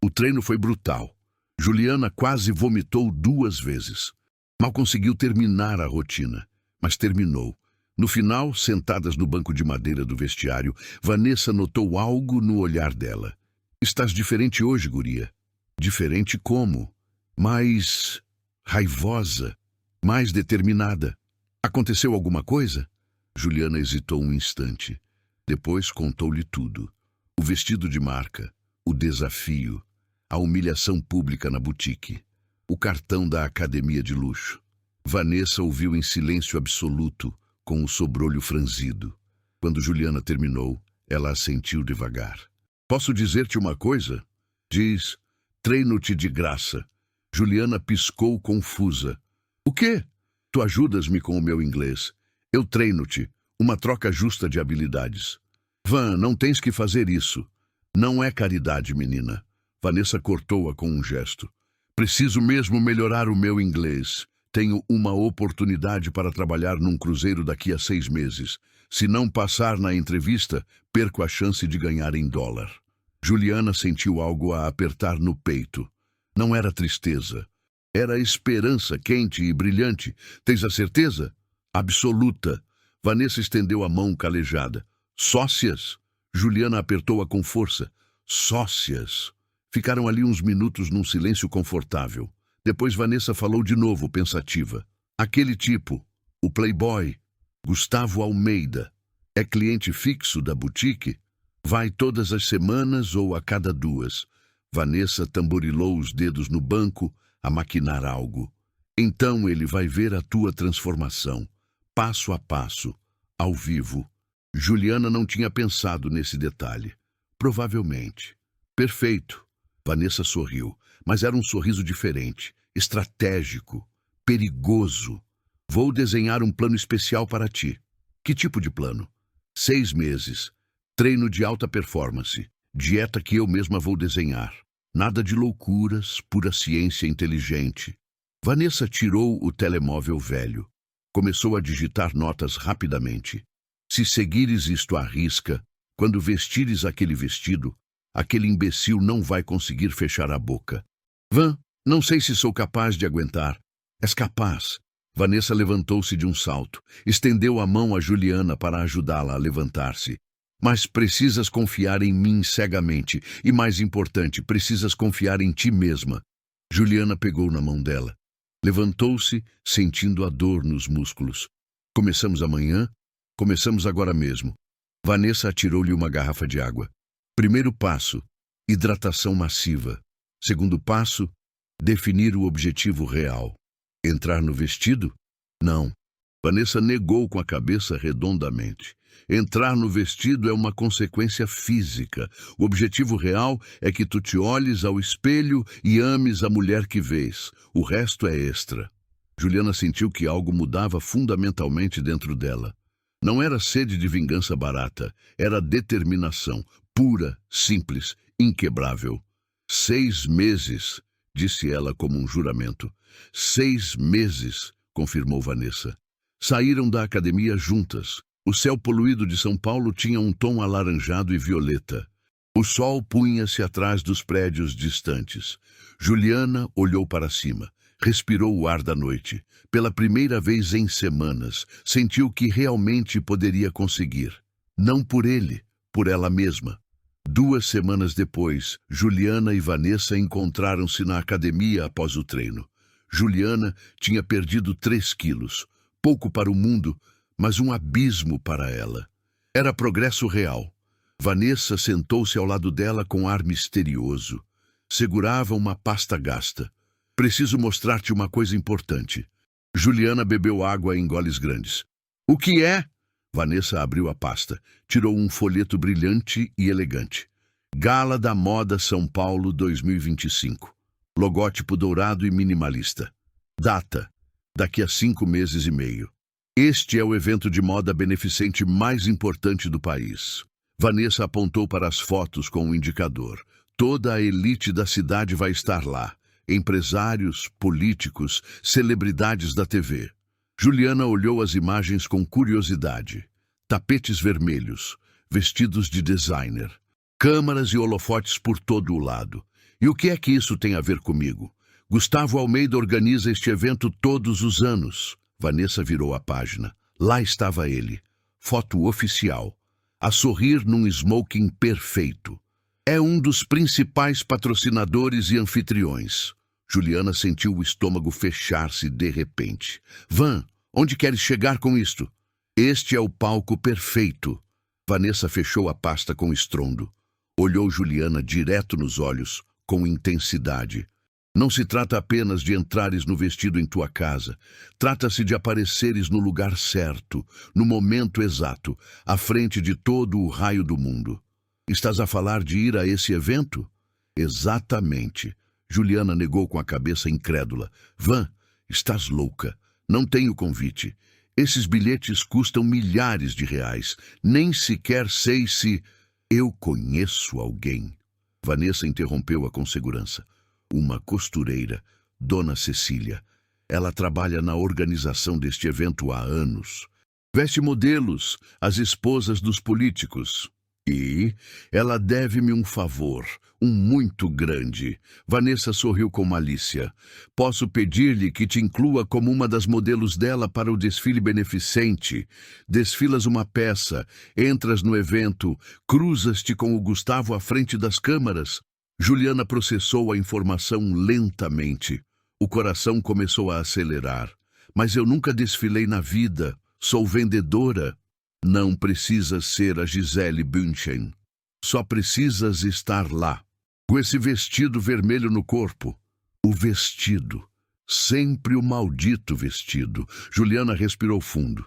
O treino foi brutal. Juliana quase vomitou 2 vezes. Mal conseguiu terminar a rotina, mas terminou. No final, sentadas no banco de madeira do vestiário, Vanessa notou algo no olhar dela. Estás diferente hoje, guria. Diferente como? Mais raivosa, mais determinada. Aconteceu alguma coisa? Juliana hesitou um instante. Depois contou-lhe tudo. O vestido de marca, o desafio, a humilhação pública na boutique, o cartão da academia de luxo. Vanessa ouviu em silêncio absoluto, com o sobrolho franzido. Quando Juliana terminou, ela assentiu devagar. Posso dizer-te uma coisa? Diz, treino-te de graça. Juliana piscou confusa. O quê? Tu ajudas-me com o meu inglês. Eu treino-te. Uma troca justa de habilidades. Van, não tens que fazer isso. Não é caridade, menina. Vanessa cortou-a com um gesto. Preciso mesmo melhorar o meu inglês. Tenho uma oportunidade para trabalhar num cruzeiro daqui a 6 meses. Se não passar na entrevista, perco a chance de ganhar em dólar. Juliana sentiu algo a apertar no peito. Não era tristeza. Era esperança quente e brilhante. Tens a certeza? Absoluta. Vanessa estendeu a mão calejada. Sócias? Juliana apertou-a com força. Sócias. Ficaram ali uns minutos num silêncio confortável. Depois Vanessa falou de novo, pensativa. Aquele tipo, o playboy, Gustavo Almeida, é cliente fixo da boutique? Vai todas as semanas ou a cada 2? Vanessa tamborilou os dedos no banco, a maquinar algo. Então ele vai ver a tua transformação, passo a passo, ao vivo. Juliana não tinha pensado nesse detalhe. Provavelmente. Perfeito. Vanessa sorriu, mas era um sorriso diferente, estratégico, perigoso. Vou desenhar um plano especial para ti. Que tipo de plano? 6 meses. Treino de alta performance. Dieta que eu mesma vou desenhar. Nada de loucuras, pura ciência inteligente. Vanessa tirou o telemóvel velho. Começou a digitar notas rapidamente. Se seguires isto à risca, quando vestires aquele vestido, aquele imbecil não vai conseguir fechar a boca. Van, não sei se sou capaz de aguentar. És capaz. Vanessa levantou-se de um salto. Estendeu a mão a Juliana para ajudá-la a levantar-se. Mas precisas confiar em mim cegamente. E mais importante, precisas confiar em ti mesma. Juliana pegou na mão dela. Levantou-se, sentindo a dor nos músculos. Começamos amanhã? Começamos agora mesmo. Vanessa atirou-lhe uma garrafa de água. Primeiro passo, hidratação massiva. Segundo passo, definir o objetivo real. Entrar no vestido? Não. Vanessa negou com a cabeça redondamente. Entrar no vestido é uma consequência física. O objetivo real é que tu te olhes ao espelho e ames a mulher que vês. O resto é extra. Juliana sentiu que algo mudava fundamentalmente dentro dela. Não era sede de vingança barata, era determinação, pura, simples, inquebrável. 6 meses, disse ela como um juramento. 6 meses, confirmou Vanessa. Saíram da academia juntas. O céu poluído de São Paulo tinha um tom alaranjado e violeta. O sol punha-se atrás dos prédios distantes. Juliana olhou para cima, respirou o ar da noite. Pela primeira vez em semanas, sentiu que realmente poderia conseguir. Não por ele, por ela mesma. 2 semanas depois, Juliana e Vanessa encontraram-se na academia após o treino. Juliana tinha perdido 3 quilos, pouco para o mundo, mas um abismo para ela. Era progresso real. Vanessa sentou-se ao lado dela com ar misterioso. Segurava uma pasta gasta. Preciso mostrar-te uma coisa importante. Juliana bebeu água em goles grandes. O que é? Vanessa abriu a pasta. Tirou um folheto brilhante e elegante. Gala da Moda São Paulo 2025. Logótipo dourado e minimalista. Data: daqui a 5 meses e meio. Este é o evento de moda beneficente mais importante do país. Vanessa apontou para as fotos com o indicador. Toda a elite da cidade vai estar lá. Empresários, políticos, celebridades da TV. Juliana olhou as imagens com curiosidade. Tapetes vermelhos, vestidos de designer, câmaras e holofotes por todo o lado. E o que é que isso tem a ver comigo? Gustavo Almeida organiza este evento todos os anos. Vanessa virou a página. Lá estava ele. Foto oficial. A sorrir num smoking perfeito. É um dos principais patrocinadores e anfitriões. Juliana sentiu o estômago fechar-se de repente. Van, onde queres chegar com isto? Este é o palco perfeito. Vanessa fechou a pasta com estrondo. Olhou Juliana direto nos olhos, com intensidade. Não se trata apenas de entrares no vestido em tua casa. Trata-se de apareceres no lugar certo, no momento exato, à frente de todo o raio do mundo. Estás a falar de ir a esse evento? Exatamente. Juliana negou com a cabeça incrédula. Van, estás louca. Não tenho convite. Esses bilhetes custam milhares de reais. Nem sequer sei se... Eu conheço alguém. Vanessa interrompeu-a com segurança. Uma costureira, Dona Cecília. Ela trabalha na organização deste evento há anos. Veste modelos, as esposas dos políticos. E ela deve-me um favor, um muito grande. Vanessa sorriu com malícia. Posso pedir-lhe que te inclua como uma das modelos dela para o desfile beneficente. Desfilas uma peça, entras no evento, cruzas-te com o Gustavo à frente das câmaras. Juliana processou a informação lentamente. O coração começou a acelerar. Mas eu nunca desfilei na vida. Sou vendedora. Não precisas ser a Gisele Bündchen. Só precisas estar lá, com esse vestido vermelho no corpo. O vestido. Sempre o maldito vestido. Juliana respirou fundo.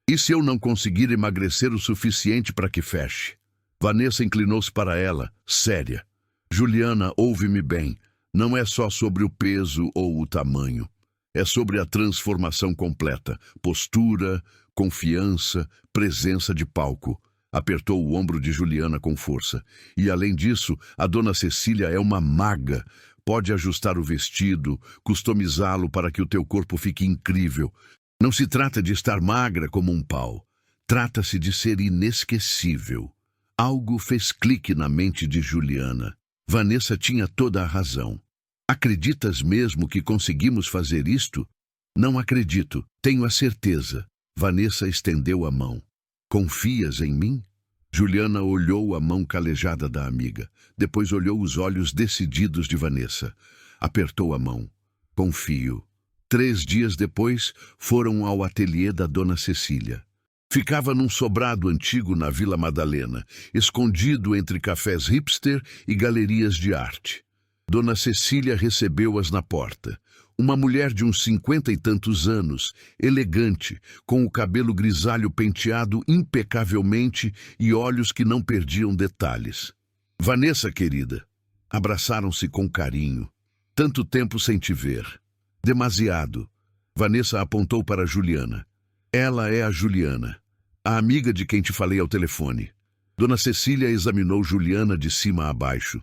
E se eu não conseguir emagrecer o suficiente para que feche? Vanessa inclinou-se para ela, séria. Juliana, ouve-me bem. Não é só sobre o peso ou o tamanho. É sobre a transformação completa. Postura, confiança, presença de palco. Apertou o ombro de Juliana com força. E além disso, a Dona Cecília é uma maga. Pode ajustar o vestido, customizá-lo para que o teu corpo fique incrível. Não se trata de estar magra como um pau. Trata-se de ser inesquecível. Algo fez clique na mente de Juliana. Vanessa tinha toda a razão. Acreditas mesmo que conseguimos fazer isto? Não acredito, tenho a certeza. Vanessa estendeu a mão. Confias em mim? Juliana olhou a mão calejada da amiga. Depois olhou os olhos decididos de Vanessa. Apertou a mão. Confio. 3 dias depois, foram ao ateliê da Dona Cecília. Ficava num sobrado antigo na Vila Madalena, escondido entre cafés hipster e galerias de arte. Dona Cecília recebeu-as na porta. Uma mulher de uns 50 e tantos anos, elegante, com o cabelo grisalho penteado impecavelmente e olhos que não perdiam detalhes. Vanessa, querida. Abraçaram-se com carinho. Tanto tempo sem te ver. Demasiado. Vanessa apontou para Juliana. Ela é a Juliana, a amiga de quem te falei ao telefone. Dona Cecília examinou Juliana de cima a baixo.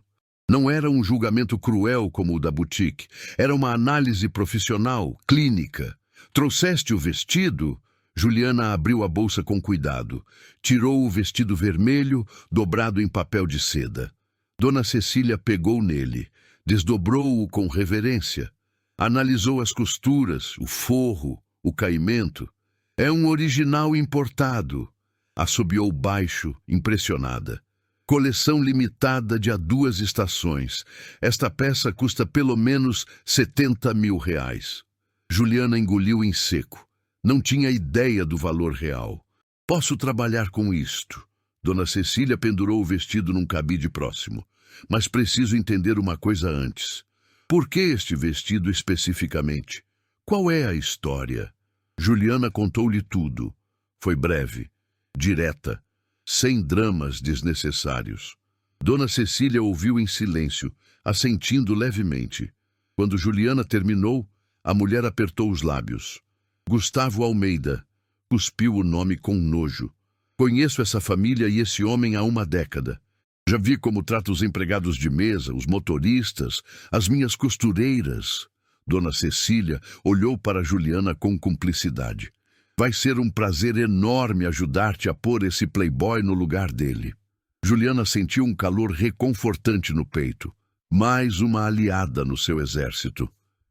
Não era um julgamento cruel como o da boutique. Era uma análise profissional, clínica. Trouxeste o vestido? Juliana abriu a bolsa com cuidado. Tirou o vestido vermelho, dobrado em papel de seda. Dona Cecília pegou nele, desdobrou-o com reverência. Analisou as costuras, o forro, o caimento. É um original importado, assobiou baixo, impressionada. Coleção limitada de há 2 estações. Esta peça custa pelo menos R$ 70.000. Juliana engoliu em seco. Não tinha ideia do valor real. Posso trabalhar com isto. Dona Cecília pendurou o vestido num cabide próximo. Mas preciso entender uma coisa antes. Por que este vestido especificamente? Qual é a história? Juliana contou-lhe tudo. Foi breve, direta, sem dramas desnecessários. Dona Cecília ouviu em silêncio, assentindo levemente. Quando Juliana terminou, a mulher apertou os lábios. Gustavo Almeida. Cuspiu o nome com nojo. Conheço essa família e esse homem há 1 década. Já vi como trata os empregados de mesa, os motoristas, as minhas costureiras. Dona Cecília olhou para Juliana com cumplicidade. Vai ser um prazer enorme ajudar-te a pôr esse playboy no lugar dele. Juliana sentiu um calor reconfortante no peito. Mais uma aliada no seu exército.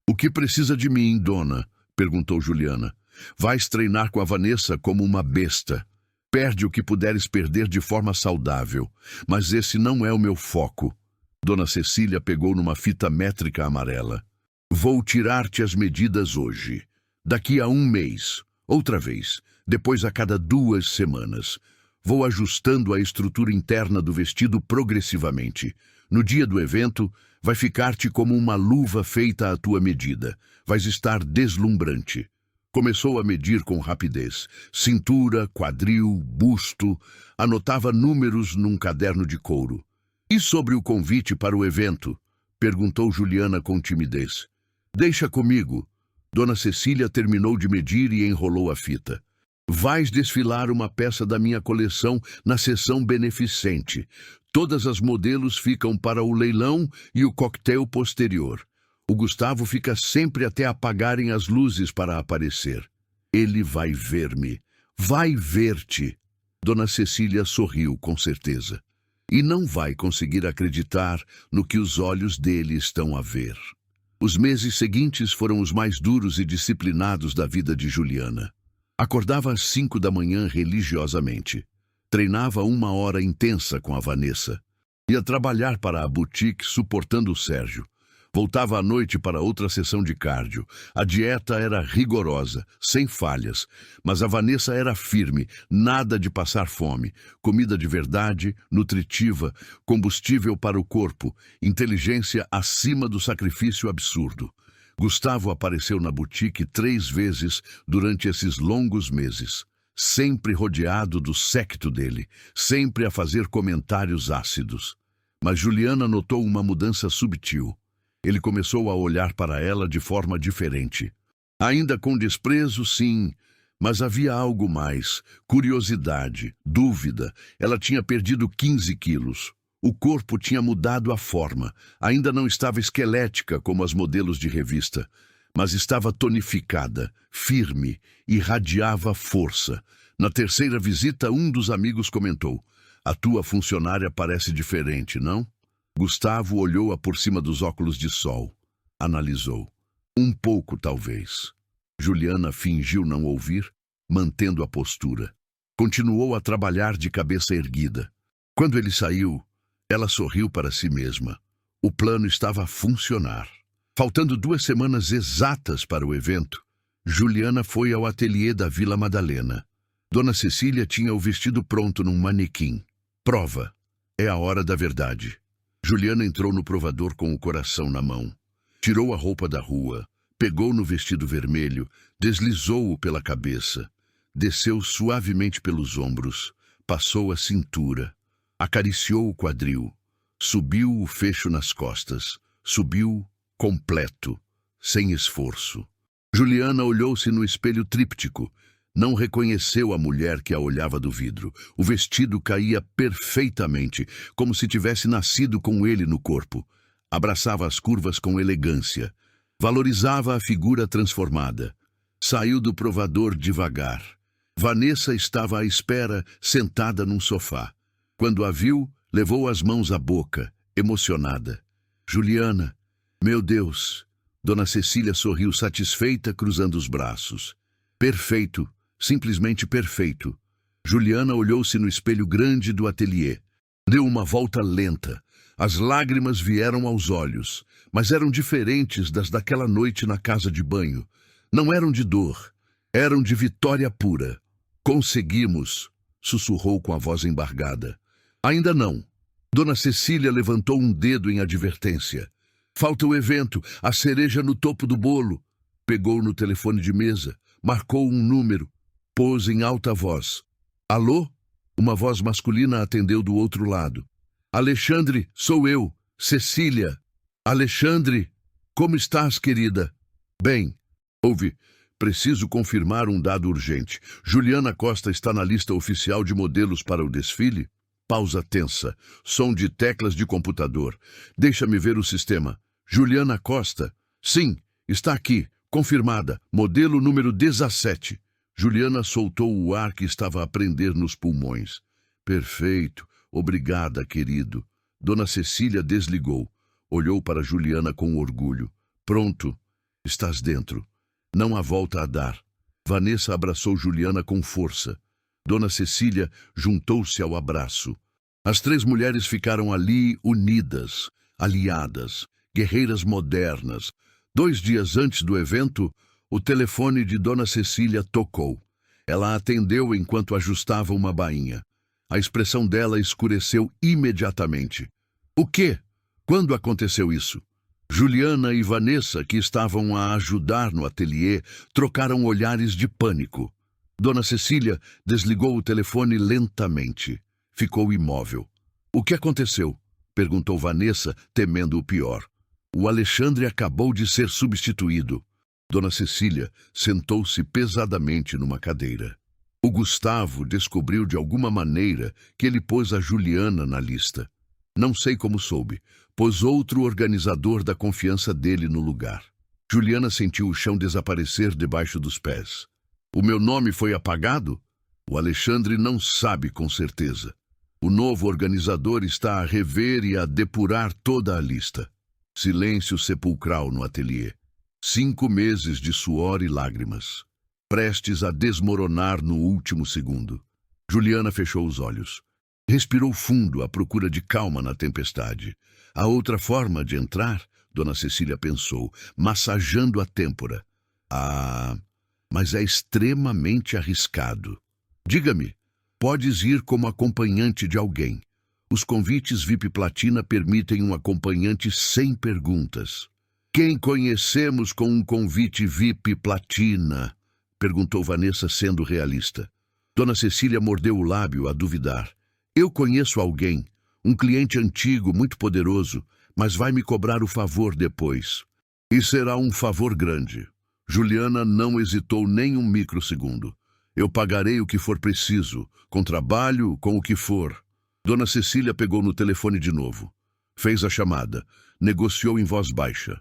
O que precisa de mim, dona? Perguntou Juliana. Vais treinar com a Vanessa como uma besta. Perde o que puderes perder de forma saudável. Mas esse não é o meu foco. Dona Cecília pegou numa fita métrica amarela. Vou tirar-te as medidas hoje. Daqui a 1 mês. Outra vez. Depois a cada 2 semanas. Vou ajustando a estrutura interna do vestido progressivamente. No dia do evento, vai ficar-te como uma luva feita à tua medida. Vais estar deslumbrante. Começou a medir com rapidez. Cintura, quadril, busto. Anotava números num caderno de couro. E sobre o convite para o evento? Perguntou Juliana com timidez. Deixa comigo. Dona Cecília terminou de medir e enrolou a fita. Vais desfilar uma peça da minha coleção na sessão beneficente. Todas as modelos ficam para o leilão e o coquetel posterior. O Gustavo fica sempre até apagarem as luzes para aparecer. Ele vai ver-me. Vai ver-te. Dona Cecília sorriu com certeza. E não vai conseguir acreditar no que os olhos dele estão a ver. Os meses seguintes foram os mais duros e disciplinados da vida de Juliana. Acordava às 5 da manhã religiosamente. Treinava 1 hora intensa com a Vanessa. Ia trabalhar para a boutique suportando o Sérgio. Voltava à noite para outra sessão de cardio. A dieta era rigorosa, sem falhas. Mas a Vanessa era firme, nada de passar fome. Comida de verdade, nutritiva, combustível para o corpo, inteligência acima do sacrifício absurdo. Gustavo apareceu na boutique 3 vezes durante esses longos meses. Sempre rodeado do séquito dele, sempre a fazer comentários ácidos. Mas Juliana notou uma mudança subtil. Ele começou a olhar para ela de forma diferente. Ainda com desprezo, sim, mas havia algo mais. Curiosidade, dúvida. Ela tinha perdido 15 quilos. O corpo tinha mudado a forma. Ainda não estava esquelética como as modelos de revista, mas estava tonificada, firme, irradiava força. Na terceira visita, um dos amigos comentou: "A tua funcionária parece diferente, não?" Gustavo olhou-a por cima dos óculos de sol. Analisou. Um pouco, talvez. Juliana fingiu não ouvir, mantendo a postura. Continuou a trabalhar de cabeça erguida. Quando ele saiu, ela sorriu para si mesma. O plano estava a funcionar. Faltando 2 semanas exatas para o evento, Juliana foi ao ateliê da Vila Madalena. Dona Cecília tinha o vestido pronto num manequim. Prova. É a hora da verdade. Juliana entrou no provador com o coração na mão. Tirou a roupa da rua, pegou no vestido vermelho, deslizou-o pela cabeça, desceu suavemente pelos ombros, passou a cintura, acariciou o quadril, subiu o fecho nas costas, subiu completo, sem esforço. Juliana olhou-se no espelho tríptico. Não reconheceu a mulher que a olhava do vidro. O vestido caía perfeitamente, como se tivesse nascido com ele no corpo. Abraçava as curvas com elegância. Valorizava a figura transformada. Saiu do provador devagar. Vanessa estava à espera, sentada num sofá. Quando a viu, levou as mãos à boca, emocionada. Juliana, meu Deus! Dona Cecília sorriu satisfeita, cruzando os braços. Perfeito, simplesmente perfeito. Juliana olhou-se no espelho grande do ateliê. Deu uma volta lenta. As lágrimas vieram aos olhos, mas eram diferentes das daquela noite na casa de banho. Não eram de dor, eram de vitória pura. Conseguimos, sussurrou com a voz embargada. Ainda não. Dona Cecília levantou um dedo em advertência. Falta o evento, a cereja no topo do bolo. Pegou no telefone de mesa, marcou um número, pôs em alta voz. Alô? Uma voz masculina atendeu do outro lado. Alexandre, sou eu, Cecília. Alexandre, como estás, querida? Bem, ouve, preciso confirmar um dado urgente. Juliana Costa está na lista oficial de modelos para o desfile? Pausa tensa, som de teclas de computador. Deixa-me ver o sistema. Juliana Costa? Sim, está aqui, confirmada, modelo número 17. Juliana soltou o ar que estava a prender nos pulmões. Perfeito, obrigada, querido. Dona Cecília desligou. Olhou para Juliana com orgulho. Pronto, estás dentro. Não há volta a dar. Vanessa abraçou Juliana com força. Dona Cecília juntou-se ao abraço. As três mulheres ficaram ali unidas, aliadas, guerreiras modernas. 2 dias antes do evento, o telefone de Dona Cecília tocou. Ela atendeu enquanto ajustava uma bainha. A expressão dela escureceu imediatamente. O quê? Quando aconteceu isso? Juliana e Vanessa, que estavam a ajudar no ateliê, trocaram olhares de pânico. Dona Cecília desligou o telefone lentamente. Ficou imóvel. O que aconteceu? Perguntou Vanessa, temendo o pior. O Alexandre acabou de ser substituído. Dona Cecília sentou-se pesadamente numa cadeira. O Gustavo descobriu de alguma maneira que ele pôs a Juliana na lista. Não sei como soube. Pôs outro organizador da confiança dele no lugar. Juliana sentiu o chão desaparecer debaixo dos pés. O meu nome foi apagado? O Alexandre não sabe com certeza. O novo organizador está a rever e a depurar toda a lista. Silêncio sepulcral no ateliê. 5 meses de suor e lágrimas. Prestes a desmoronar no último segundo. Juliana fechou os olhos. Respirou fundo à procura de calma na tempestade. A outra forma de entrar, Dona Cecília pensou, massageando a têmpora. Mas é extremamente arriscado. Diga-me, podes ir como acompanhante de alguém. Os convites VIP Platina permitem um acompanhante sem perguntas. Quem conhecemos com um convite VIP Platina? Perguntou Vanessa, sendo realista. Dona Cecília mordeu o lábio a duvidar. Eu conheço alguém, um cliente antigo, muito poderoso, mas vai me cobrar o favor depois. E será um favor grande. Juliana não hesitou nem um microsegundo. Eu pagarei o que for preciso, com trabalho, com o que for. Dona Cecília pegou no telefone de novo. Fez a chamada. Negociou em voz baixa.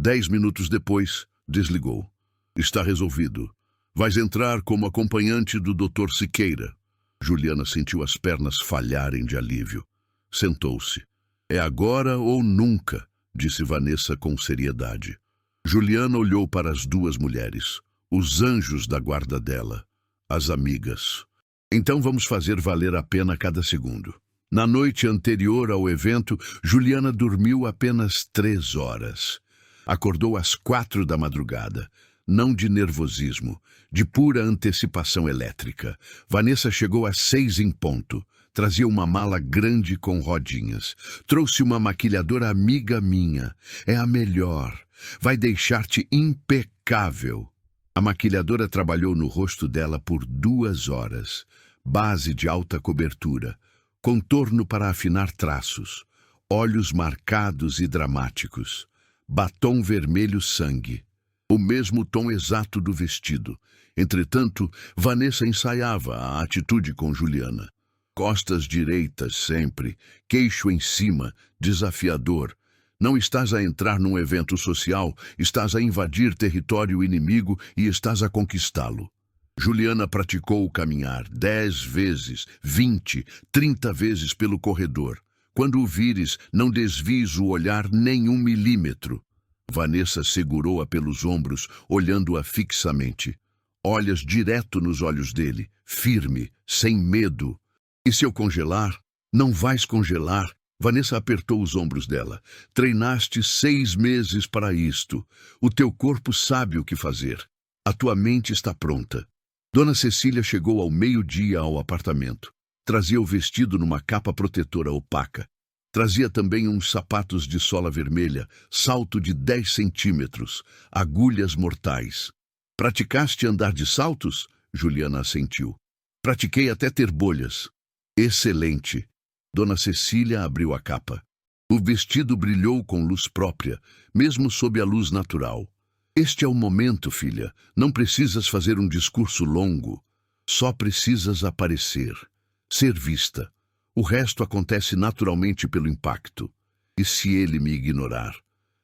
10 minutos depois, desligou. Está resolvido. Vais entrar como acompanhante do Dr. Siqueira. Juliana sentiu as pernas falharem de alívio. Sentou-se. É agora ou nunca, disse Vanessa com seriedade. Juliana olhou para as 2 mulheres, os anjos da guarda dela, as amigas. Então vamos fazer valer a pena cada segundo. Na noite anterior ao evento, Juliana dormiu apenas 3 horas. Acordou às 4 da madrugada. Não de nervosismo, de pura antecipação elétrica. Vanessa chegou às 6 em ponto. Trazia uma mala grande com rodinhas. Trouxe uma maquilhadora amiga minha. É a melhor. Vai deixar-te impecável. A maquilhadora trabalhou no rosto dela por 2 horas. Base de alta cobertura. Contorno para afinar traços. Olhos marcados e dramáticos. Batom vermelho sangue. O mesmo tom exato do vestido. Entretanto, Vanessa ensaiava a atitude com Juliana. Costas direitas sempre, queixo em cima, desafiador. Não estás a entrar num evento social, estás a invadir território inimigo e estás a conquistá-lo. Juliana praticou caminhar 10 vezes, 20, 30 vezes pelo corredor. Quando o vires, não desvies o olhar nem 1 milímetro. Vanessa segurou-a pelos ombros, olhando-a fixamente. Olhas direto nos olhos dele, firme, sem medo. E se eu congelar? Não vais congelar. Vanessa apertou os ombros dela. Treinaste 6 meses para isto. O teu corpo sabe o que fazer. A tua mente está pronta. Dona Cecília chegou ao meio-dia ao apartamento. Trazia o vestido numa capa protetora opaca. Trazia também uns sapatos de sola vermelha, salto de 10 centímetros, agulhas mortais. Praticaste andar de saltos? Juliana assentiu. Pratiquei até ter bolhas. Excelente. Dona Cecília abriu a capa. O vestido brilhou com luz própria, mesmo sob a luz natural. Este é o momento, filha. Não precisas fazer um discurso longo. Só precisas aparecer. Ser vista. O resto acontece naturalmente pelo impacto. E se ele me ignorar?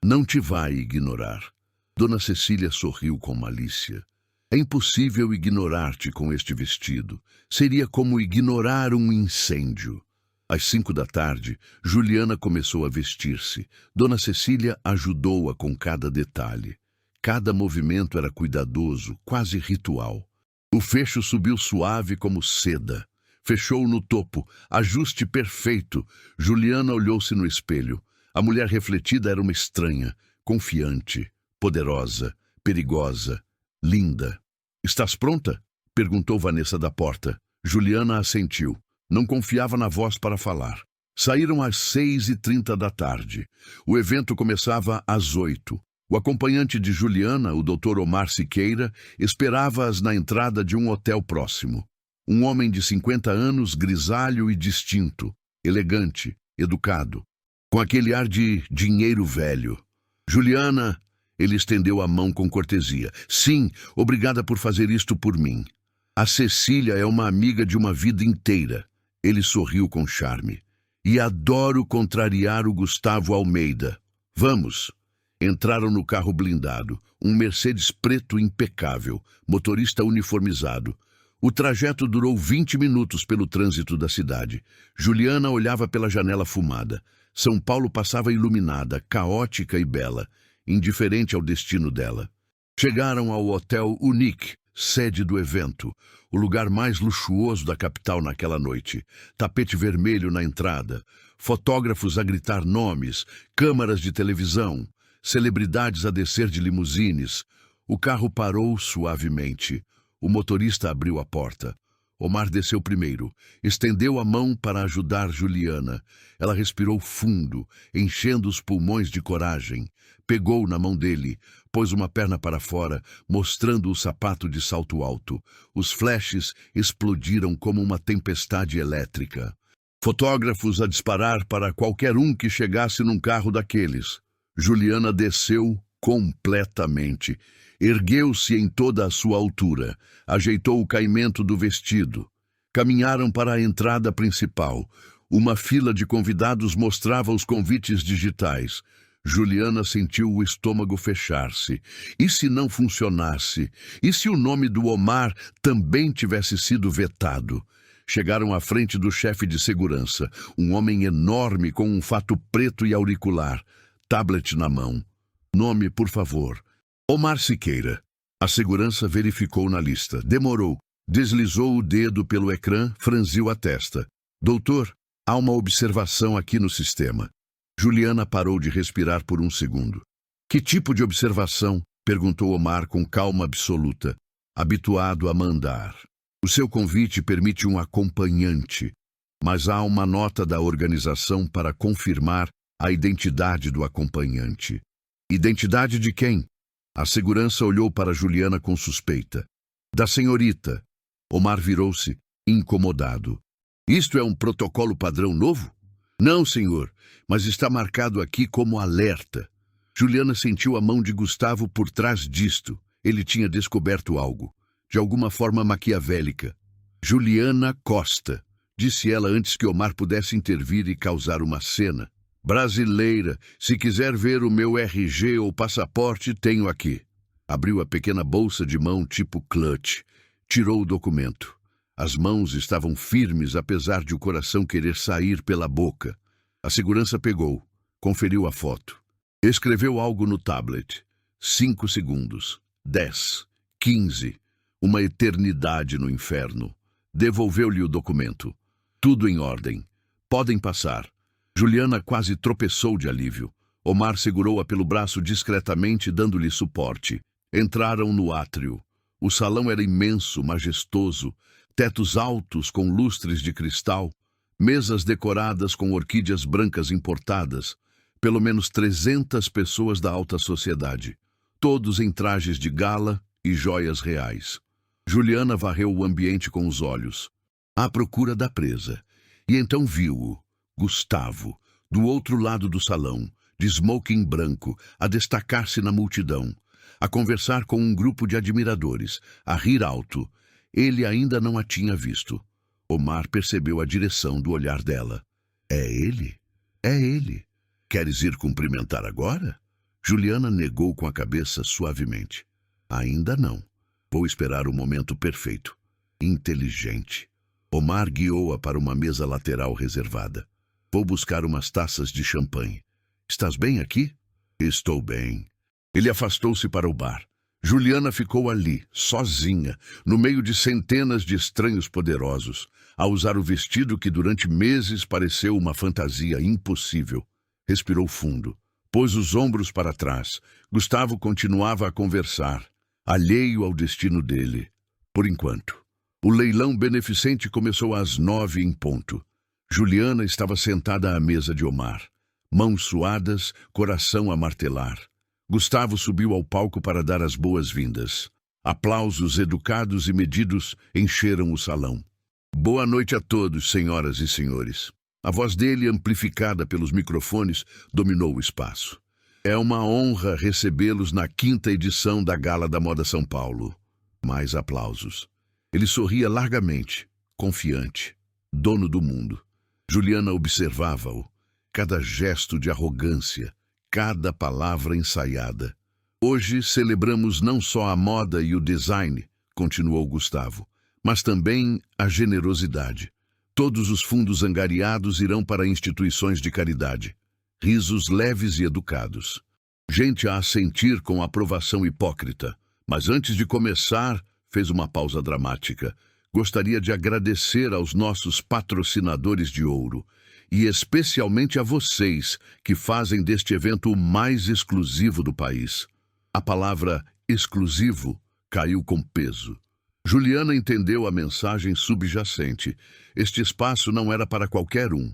Não te vai ignorar. Dona Cecília sorriu com malícia. É impossível ignorar-te com este vestido. Seria como ignorar um incêndio. Às 5 da tarde, Juliana começou a vestir-se. Dona Cecília ajudou-a com cada detalhe. Cada movimento era cuidadoso, quase ritual. O fecho subiu suave como seda. Fechou no topo, ajuste perfeito. Juliana olhou-se no espelho. A mulher refletida era uma estranha, confiante, poderosa, perigosa, linda. Estás pronta? Perguntou Vanessa da porta. Juliana assentiu. Não confiava na voz para falar. Saíram às 6h30 da tarde. O evento começava às 8h. O acompanhante de Juliana, o Dr. Omar Siqueira, esperava-as na entrada de um hotel próximo. Um homem de 50 anos, grisalho e distinto, elegante, educado, com aquele ar de dinheiro velho. Juliana, ele estendeu a mão com cortesia. Sim, obrigada por fazer isto por mim. A Cecília é uma amiga de uma vida inteira. Ele sorriu com charme. E adoro contrariar o Gustavo Almeida. Vamos. Entraram no carro blindado, um Mercedes preto impecável, motorista uniformizado. O trajeto durou 20 minutos pelo trânsito da cidade. Juliana olhava pela janela fumada. São Paulo passava iluminada, caótica e bela, indiferente ao destino dela. Chegaram ao Hotel Unique, sede do evento, o lugar mais luxuoso da capital naquela noite. Tapete vermelho na entrada, fotógrafos a gritar nomes, câmaras de televisão, celebridades a descer de limusines. O carro parou suavemente. O motorista abriu a porta. Omar desceu primeiro. Estendeu a mão para ajudar Juliana. Ela respirou fundo, enchendo os pulmões de coragem. Pegou na mão dele, pôs uma perna para fora, mostrando o sapato de salto alto. Os flashes explodiram como uma tempestade elétrica. Fotógrafos a disparar para qualquer um que chegasse num carro daqueles. Juliana desceu completamente. Ergueu-se em toda a sua altura. Ajeitou o caimento do vestido. Caminharam para a entrada principal. Uma fila de convidados mostrava os convites digitais. Juliana sentiu o estômago fechar-se. E se não funcionasse? E se o nome do Omar também tivesse sido vetado? Chegaram à frente do chefe de segurança, um homem enorme com um fato preto e auricular. Tablet na mão. Nome, por favor. Omar Siqueira. A segurança verificou na lista. Demorou. Deslizou o dedo pelo ecrã, franziu a testa. Doutor, há uma observação aqui no sistema. Juliana parou de respirar por um segundo. Que tipo de observação? Perguntou Omar com calma absoluta. Habituado a mandar. O seu convite permite um acompanhante, mas há uma nota da organização para confirmar a identidade do acompanhante. Identidade de quem? A segurança olhou para Juliana com suspeita. Da senhorita. Omar virou-se, incomodado. Isto é um protocolo padrão novo? Não, senhor, mas está marcado aqui como alerta. Juliana sentiu a mão de Gustavo por trás disto. Ele tinha descoberto algo, de alguma forma maquiavélica. Juliana Costa, disse ela antes que Omar pudesse intervir e causar uma cena. Brasileira, se quiser ver o meu RG ou passaporte, tenho aqui. Abriu a pequena bolsa de mão tipo clutch. Tirou o documento. As mãos estavam firmes, apesar de o coração querer sair pela boca. A segurança pegou, conferiu a foto. Escreveu algo no tablet. 5 segundos. 10. 15. Uma eternidade no inferno. Devolveu-lhe o documento. Tudo em ordem. Podem passar. Juliana quase tropeçou de alívio. Omar segurou-a pelo braço discretamente, dando-lhe suporte. Entraram no átrio. O salão era imenso, majestoso, tetos altos com lustres de cristal, mesas decoradas com orquídeas brancas importadas, pelo menos 300 pessoas da alta sociedade, todos em trajes de gala e joias reais. Juliana varreu o ambiente com os olhos, à procura da presa, e então viu-o, Gustavo, do outro lado do salão, de smoking branco, a destacar-se na multidão, a conversar com um grupo de admiradores, a rir alto. Ele ainda não a tinha visto. Omar percebeu a direção do olhar dela. É ele? É ele. Queres ir cumprimentar agora? Juliana negou com a cabeça suavemente. Ainda não. Vou esperar o momento perfeito. Inteligente. Omar guiou-a para uma mesa lateral reservada. Vou buscar umas taças de champanhe. Estás bem aqui? Estou bem. Ele afastou-se para o bar. Juliana ficou ali, sozinha, no meio de centenas de estranhos poderosos, a usar o vestido que durante meses pareceu uma fantasia impossível. Respirou fundo. Pôs os ombros para trás. Gustavo continuava a conversar, alheio ao destino dele. Por enquanto. O leilão beneficente começou às 9 em ponto. Juliana estava sentada à mesa de Omar. Mãos suadas, coração a martelar. Gustavo subiu ao palco para dar as boas-vindas. Aplausos educados e medidos encheram o salão. Boa noite a todos, senhoras e senhores. A voz dele, amplificada pelos microfones, dominou o espaço. É uma honra recebê-los na 5ª edição da Gala da Moda São Paulo. Mais aplausos. Ele sorria largamente, confiante, dono do mundo. Juliana observava-o. Cada gesto de arrogância, cada palavra ensaiada. Hoje celebramos não só a moda e o design, continuou Gustavo, mas também a generosidade. Todos os fundos angariados irão para instituições de caridade. Risos leves e educados. Gente a assentir com aprovação hipócrita. Mas antes de começar, fez uma pausa dramática. Gostaria de agradecer aos nossos patrocinadores de ouro. E especialmente a vocês, que fazem deste evento o mais exclusivo do país. A palavra exclusivo caiu com peso. Juliana entendeu a mensagem subjacente. Este espaço não era para qualquer um.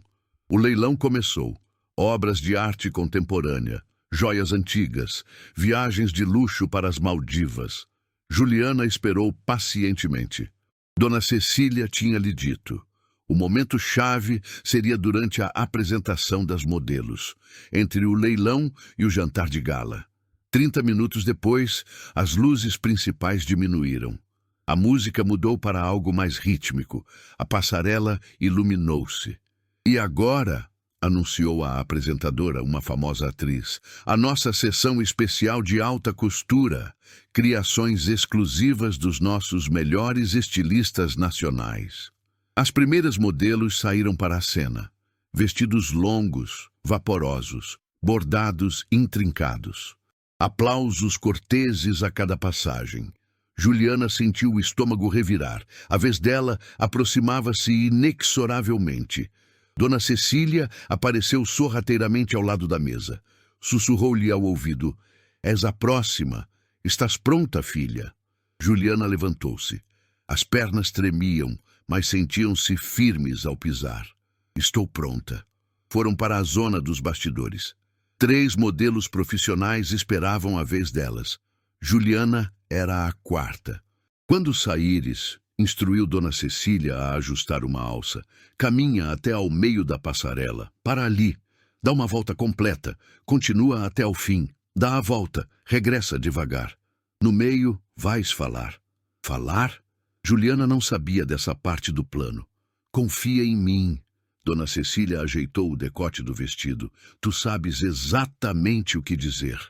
O leilão começou. Obras de arte contemporânea, joias antigas, viagens de luxo para as Maldivas. Juliana esperou pacientemente. Dona Cecília tinha lhe dito. O momento-chave seria durante a apresentação das modelos, entre o leilão e o jantar de gala. 30 minutos depois, as luzes principais diminuíram. A música mudou para algo mais rítmico. A passarela iluminou-se. E agora, anunciou a apresentadora, uma famosa atriz, a nossa sessão especial de alta costura, criações exclusivas dos nossos melhores estilistas nacionais. As primeiras modelos saíram para a cena. Vestidos longos, vaporosos, bordados intrincados. Aplausos corteses a cada passagem. Juliana sentiu o estômago revirar. A vez dela aproximava-se inexoravelmente. Dona Cecília apareceu sorrateiramente ao lado da mesa. Sussurrou-lhe ao ouvido. És a próxima. Estás pronta, filha? Juliana levantou-se. As pernas tremiam, mas sentiam-se firmes ao pisar. Estou pronta. Foram para a zona dos bastidores. 3 modelos profissionais esperavam a vez delas. Juliana era a 4ª. Quando saíres, instruiu Dona Cecília a ajustar uma alça. Caminha até ao meio da passarela. Para ali. Dá uma volta completa. Continua até ao fim. Dá a volta. Regressa devagar. No meio, vais falar. Falar? Juliana não sabia dessa parte do plano. Confia em mim. Dona Cecília ajeitou o decote do vestido. Tu sabes exatamente o que dizer.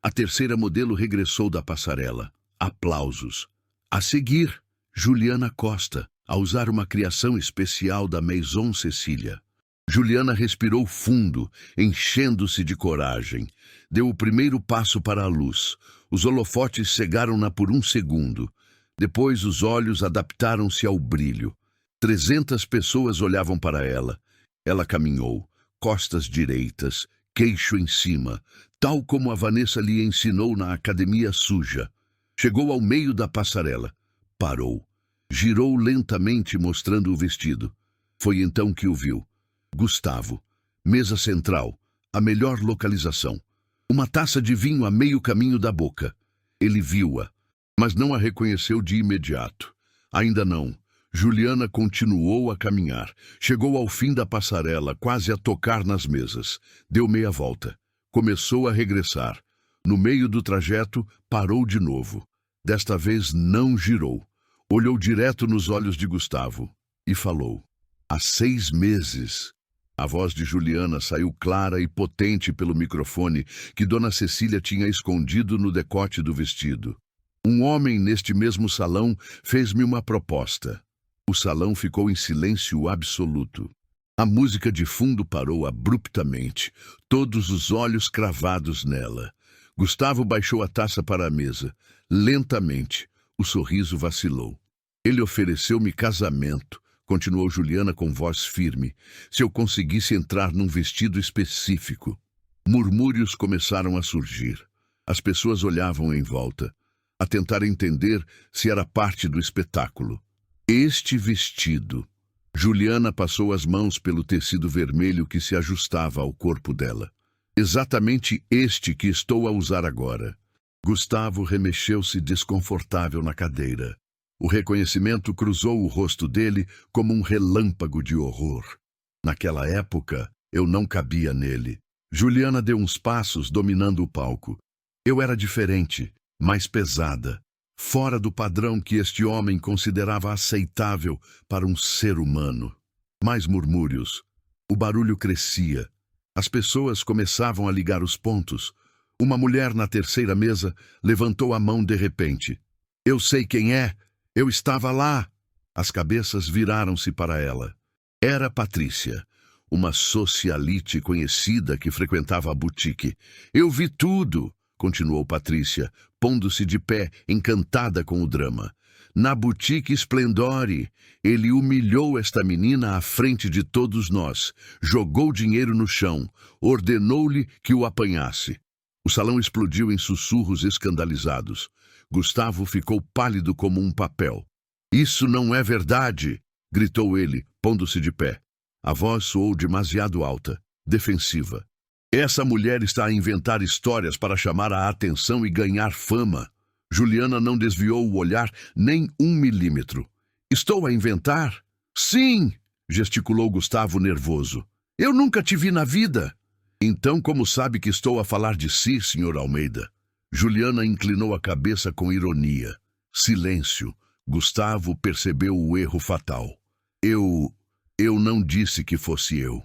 A 3ª modelo regressou da passarela. Aplausos. A seguir, Juliana Costa, a usar uma criação especial da Maison Cecília. Juliana respirou fundo, enchendo-se de coragem. Deu o primeiro passo para a luz. Os holofotes cegaram-na por um segundo. Depois os olhos adaptaram-se ao brilho. 300 pessoas olhavam para ela. Ela caminhou, costas direitas, queixo em cima, tal como a Vanessa lhe ensinou na academia suja. Chegou ao meio da passarela. Parou. Girou lentamente, mostrando o vestido. Foi então que o viu. Gustavo. Mesa central. A melhor localização. Uma taça de vinho a meio caminho da boca. Ele viu-a, mas não a reconheceu de imediato. Ainda não. Juliana continuou a caminhar. Chegou ao fim da passarela, quase a tocar nas mesas. Deu meia volta. Começou a regressar. No meio do trajeto, parou de novo. Desta vez não girou. Olhou direto nos olhos de Gustavo e falou: "Há 6 meses." A voz de Juliana saiu clara e potente pelo microfone que Dona Cecília tinha escondido no decote do vestido. "Um homem neste mesmo salão fez-me uma proposta." O salão ficou em silêncio absoluto. A música de fundo parou abruptamente, todos os olhos cravados nela. Gustavo baixou a taça para a mesa. Lentamente, o sorriso vacilou. "Ele ofereceu-me casamento", continuou Juliana com voz firme, "se eu conseguisse entrar num vestido específico." Murmúrios começaram a surgir. As pessoas olhavam em volta, a tentar entender se era parte do espetáculo. Este vestido. Juliana passou as mãos pelo tecido vermelho que se ajustava ao corpo dela. "Exatamente este que estou a usar agora." Gustavo remexeu-se desconfortável na cadeira. O reconhecimento cruzou o rosto dele como um relâmpago de horror. Naquela época, eu não cabia nele. Juliana deu uns passos, dominando o palco. Eu era diferente, mais pesada, fora do padrão que este homem considerava aceitável para um ser humano. Mais murmúrios. O barulho crescia. As pessoas começavam a ligar os pontos. Uma mulher na terceira mesa levantou a mão de repente. "Eu sei quem é! Eu estava lá!" As cabeças viraram-se para ela. Era Patrícia, uma socialite conhecida que frequentava a boutique. "Eu vi tudo", continuou Patrícia, pondo-se de pé, encantada com o drama. "Na boutique Splendore, ele humilhou esta menina à frente de todos nós, jogou dinheiro no chão, ordenou-lhe que o apanhasse." O salão explodiu em sussurros escandalizados. Gustavo ficou pálido como um papel. "Isso não é verdade!" gritou ele, pondo-se de pé. A voz soou demasiado alta, defensiva. "Essa mulher está a inventar histórias para chamar a atenção e ganhar fama." Juliana não desviou o olhar nem 1 milímetro. "Estou a inventar?" "Sim!" gesticulou Gustavo nervoso. "Eu nunca te vi na vida." "Então como sabe que estou a falar de si, Sr. Almeida?" Juliana inclinou a cabeça com ironia. Silêncio. Gustavo percebeu o erro fatal. Eu não disse que fosse eu.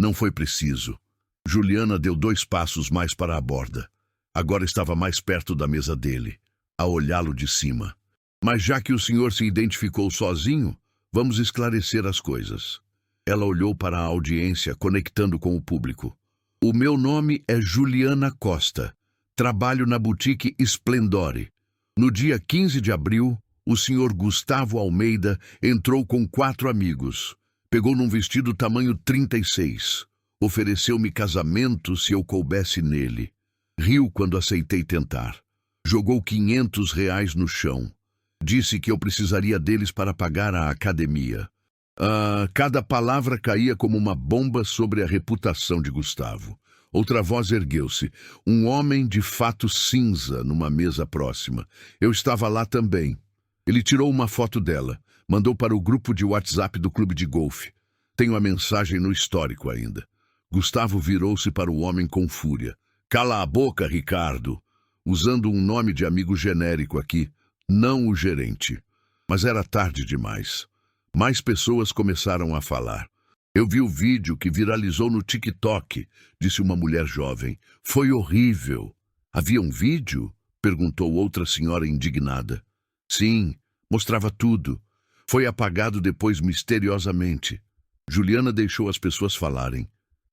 Não foi preciso." Juliana deu 2 passos mais para a borda. Agora estava mais perto da mesa dele, a olhá-lo de cima. "Mas já que o senhor se identificou sozinho, vamos esclarecer as coisas." Ela olhou para a audiência, conectando com o público. "O meu nome é Juliana Costa. Trabalho na boutique Splendore. No dia 15 de abril, o senhor Gustavo Almeida entrou com 4 amigos. Pegou num vestido tamanho 36. Ofereceu-me casamento se eu coubesse nele. Riu quando aceitei tentar. Jogou R$ 500 no chão. Disse que eu precisaria deles para pagar a academia." Cada palavra caía como uma bomba sobre a reputação de Gustavo. Outra voz ergueu-se. Um homem de fato cinza numa mesa próxima. "Eu estava lá também." Ele tirou uma foto dela. Mandou para o grupo de WhatsApp do clube de golfe. Tenho a mensagem no histórico ainda. Gustavo virou-se para o homem com fúria. "Cala a boca, Ricardo." Usando um nome de amigo genérico aqui, não o gerente. Mas era tarde demais. Mais pessoas começaram a falar. "Eu vi o vídeo que viralizou no TikTok", disse uma mulher jovem. "Foi horrível." "Havia um vídeo?" perguntou outra senhora indignada. "Sim, Mostrava tudo. Foi apagado depois misteriosamente. Juliana deixou as pessoas falarem.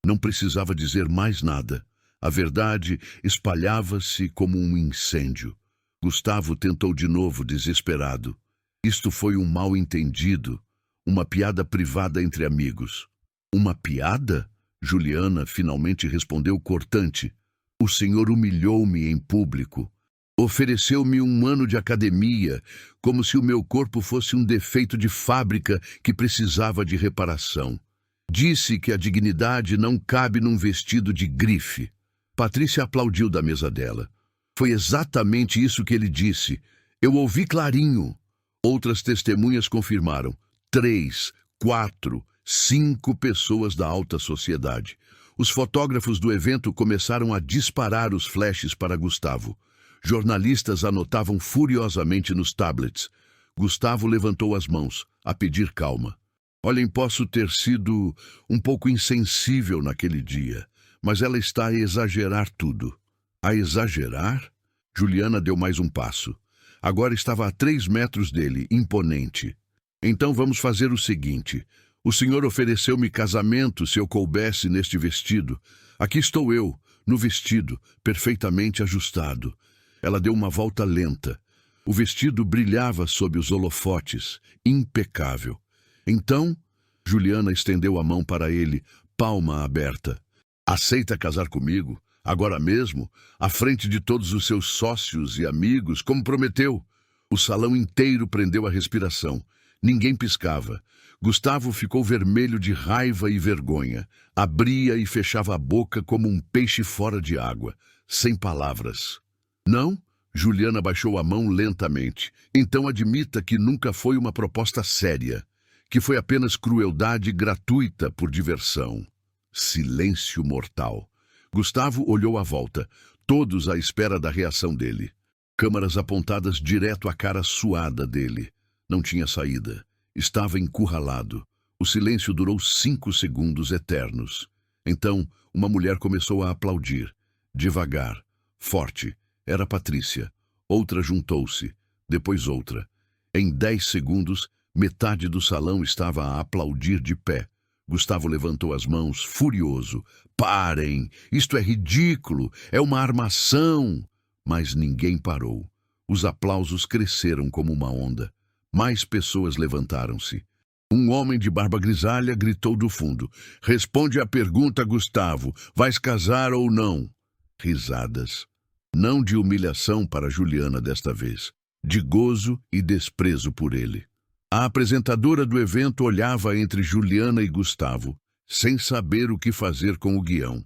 Não precisava dizer mais nada. A verdade espalhava-se como um incêndio. Gustavo tentou de novo, desesperado. Isto foi um mal-entendido, uma piada privada entre amigos. Uma piada? Juliana finalmente respondeu cortante. O senhor humilhou-me em público. Ofereceu-me 1 ano de academia, como se o meu corpo fosse um defeito de fábrica que precisava de reparação. Disse que a dignidade não cabe num vestido de grife. Patrícia aplaudiu da mesa dela. Foi exatamente isso que ele disse. Eu ouvi clarinho. Outras testemunhas confirmaram. 3, 4, 5 pessoas da alta sociedade. Os fotógrafos do evento começaram a disparar os flashes para Gustavo. Jornalistas anotavam furiosamente nos tablets. Gustavo levantou as mãos, a pedir calma. Olhem, posso ter sido um pouco insensível naquele dia, mas ela está a exagerar tudo. A exagerar? Juliana deu mais um passo. Agora estava a 3 metros dele, imponente. Então vamos fazer o seguinte. O senhor ofereceu-me casamento se eu coubesse neste vestido. Aqui estou eu, no vestido, perfeitamente ajustado. Ela deu uma volta lenta. O vestido brilhava sob os holofotes, impecável. Então, Juliana estendeu a mão para ele, palma aberta. Aceita casar comigo, agora mesmo, à frente de todos os seus sócios e amigos, como prometeu? O salão inteiro prendeu a respiração. Ninguém piscava. Gustavo ficou vermelho de raiva e vergonha. Abria e fechava a boca como um peixe fora de água, sem palavras. Não? Juliana baixou a mão lentamente. Então admita que nunca foi uma proposta séria, que foi apenas crueldade gratuita por diversão. Silêncio mortal. Gustavo olhou à volta, todos à espera da reação dele. Câmaras apontadas direto à cara suada dele. Não tinha saída. Estava encurralado. O silêncio durou 5 segundos eternos. Então, uma mulher começou a aplaudir. Devagar, forte. Era Patrícia. Outra juntou-se. Depois outra. Em 10 segundos, metade do salão estava a aplaudir de pé. Gustavo levantou as mãos, furioso. Parem! Isto é ridículo! É uma armação! Mas ninguém parou. Os aplausos cresceram como uma onda. Mais pessoas levantaram-se. Um homem de barba grisalha gritou do fundo. Responde à pergunta, Gustavo. Vais casar ou não? Risadas. Não de humilhação para Juliana desta vez. De gozo e desprezo por ele. A apresentadora do evento olhava entre Juliana e Gustavo, sem saber o que fazer com o guião.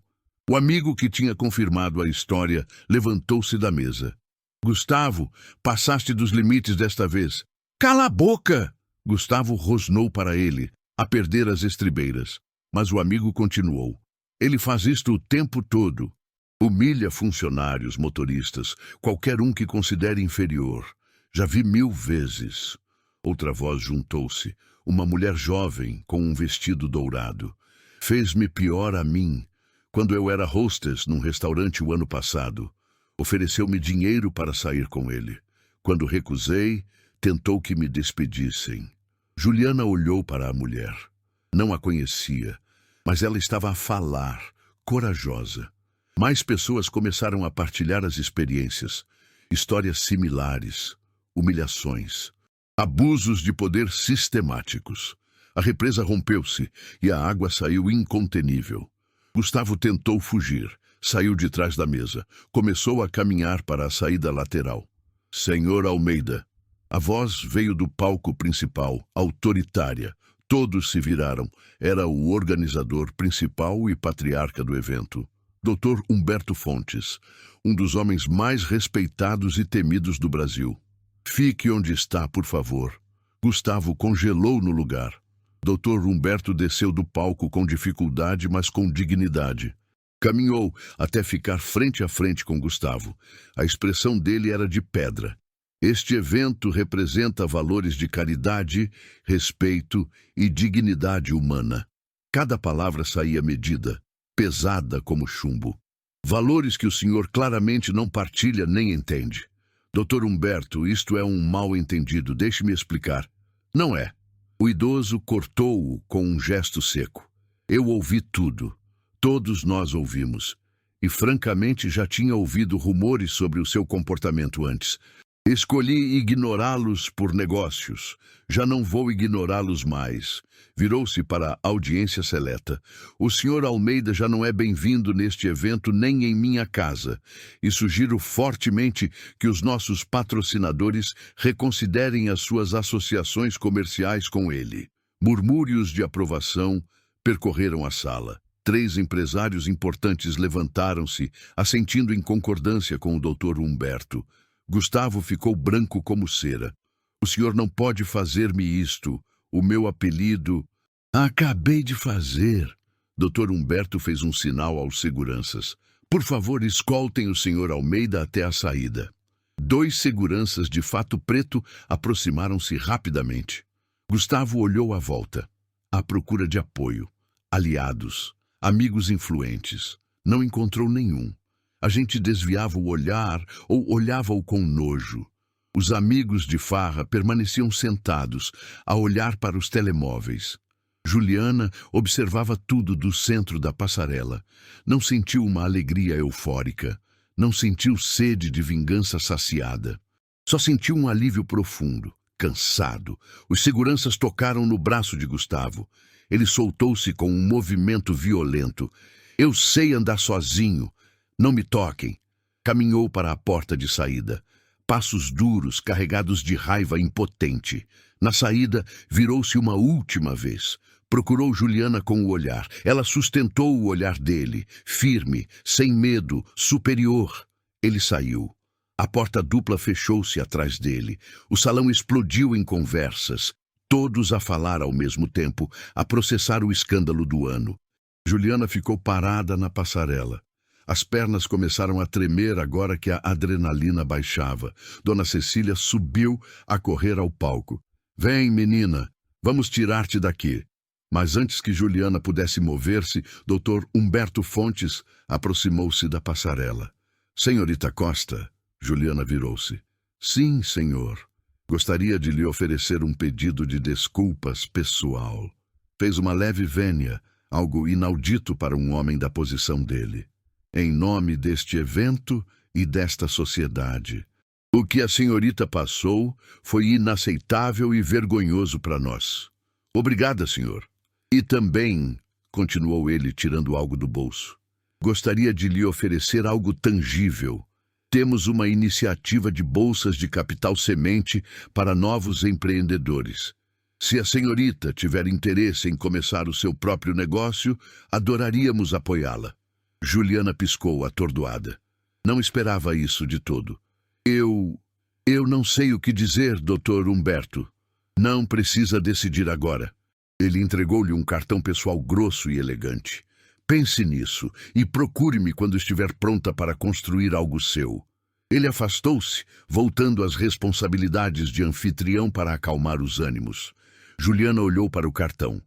O amigo que tinha confirmado a história levantou-se da mesa. Gustavo, passaste dos limites desta vez. Cala a boca! Gustavo rosnou para ele, a perder as estribeiras. Mas o amigo continuou. Ele faz isto o tempo todo. Humilha funcionários, motoristas, qualquer um que considere inferior. Já vi 1000 vezes. Outra voz juntou-se, uma mulher jovem com um vestido dourado. Fez-me pior a mim, quando eu era hostess num restaurante o ano passado. Ofereceu-me dinheiro para sair com ele. Quando recusei, tentou que me despedissem. Juliana olhou para a mulher. Não a conhecia, mas ela estava a falar, corajosa. Mais pessoas começaram a partilhar as experiências, histórias similares, humilhações, abusos de poder sistemáticos. A represa rompeu-se e a água saiu incontenível. Gustavo tentou fugir, saiu de trás da mesa, começou a caminhar para a saída lateral. Senhor Almeida. A voz veio do palco principal, autoritária. Todos se viraram. Era o organizador principal e patriarca do evento. Dr. Humberto Fontes, um dos homens mais respeitados e temidos do Brasil. Fique onde está, por favor. Gustavo congelou no lugar. Dr. Humberto desceu do palco com dificuldade, mas com dignidade. Caminhou até ficar frente a frente com Gustavo. A expressão dele era de pedra. Este evento representa valores de caridade, respeito e dignidade humana. Cada palavra saía medida, pesada como chumbo. Valores que o senhor claramente não partilha nem entende. Doutor Humberto, isto é um mal-entendido, deixe-me explicar. Não é. O idoso cortou-o com um gesto seco. Eu ouvi tudo. Todos nós ouvimos. E francamente já tinha ouvido rumores sobre o seu comportamento antes. Escolhi ignorá-los por negócios. Já não vou ignorá-los mais. Virou-se para a audiência seleta. O senhor Almeida já não é bem-vindo neste evento nem em minha casa. E sugiro fortemente que os nossos patrocinadores reconsiderem as suas associações comerciais com ele. Murmúrios de aprovação percorreram a sala. 3 empresários importantes levantaram-se, assentindo em concordância com o Dr. Humberto. Gustavo ficou branco como cera. O senhor não pode fazer-me isto. O meu apelido... Acabei de fazer. Dr. Humberto fez um sinal aos seguranças. Por favor, escoltem o senhor Almeida até a saída. 2 seguranças de fato preto aproximaram-se rapidamente. Gustavo olhou à volta, à procura de apoio, aliados, amigos influentes. Não encontrou nenhum. A gente desviava o olhar ou olhava-o com nojo. Os amigos de farra permaneciam sentados, a olhar para os telemóveis. Juliana observava tudo do centro da passarela. Não sentiu uma alegria eufórica. Não sentiu sede de vingança saciada. Só sentiu um alívio profundo, cansado. Os seguranças tocaram no braço de Gustavo. Ele soltou-se com um movimento violento. Eu sei andar sozinho. Não me toquem. Caminhou para a porta de saída. Passos duros, carregados de raiva impotente. Na saída, virou-se uma última vez. Procurou Juliana com o olhar. Ela sustentou o olhar dele, firme, sem medo, superior. Ele saiu. A porta dupla fechou-se atrás dele. O salão explodiu em conversas. Todos a falar ao mesmo tempo, a processar o escândalo do ano. Juliana ficou parada na passarela. As pernas começaram a tremer agora que a adrenalina baixava. Dona Cecília subiu a correr ao palco. Vem, menina, vamos tirar-te daqui. Mas antes que Juliana pudesse mover-se, Dr. Humberto Fontes aproximou-se da passarela. Senhorita Costa, Juliana virou-se. Sim, senhor. Gostaria de lhe oferecer um pedido de desculpas pessoal. Fez uma leve vênia, algo inaudito para um homem da posição dele. Em nome deste evento e desta sociedade. O que a senhorita passou foi inaceitável e vergonhoso para nós. Obrigada, senhor. E também, continuou ele tirando algo do bolso, gostaria de lhe oferecer algo tangível. Temos uma iniciativa de bolsas de capital semente para novos empreendedores. Se a senhorita tiver interesse em começar o seu próprio negócio, adoraríamos apoiá-la. Juliana piscou, atordoada. Não esperava isso de todo. Eu não sei o que dizer, Dr. Humberto. Não precisa decidir agora. Ele entregou-lhe um cartão pessoal grosso e elegante. Pense nisso e procure-me quando estiver pronta para construir algo seu. Ele afastou-se, voltando às responsabilidades de anfitrião para acalmar os ânimos. Juliana olhou para o cartão.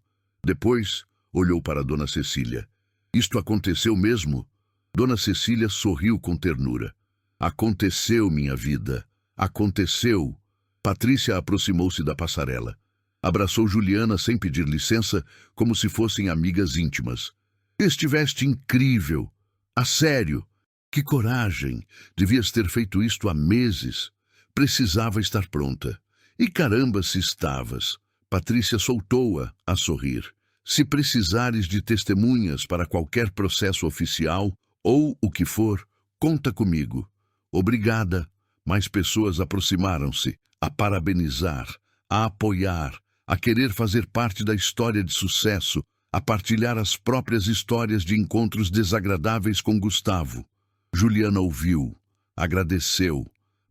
Depois, olhou para Dona Cecília. Isto aconteceu mesmo? Dona Cecília sorriu com ternura. Aconteceu, minha vida. Aconteceu. Patrícia aproximou-se da passarela. Abraçou Juliana sem pedir licença, como se fossem amigas íntimas. Estiveste incrível. A sério. Que coragem. Devias ter feito isto há meses. Precisava estar pronta. E caramba se estavas. Patrícia soltou-a a sorrir. Se precisares de testemunhas para qualquer processo oficial, ou o que for, conta comigo. Obrigada. Mais pessoas aproximaram-se, a parabenizar, a apoiar, a querer fazer parte da história de sucesso, a partilhar as próprias histórias de encontros desagradáveis com Gustavo. Juliana ouviu, agradeceu,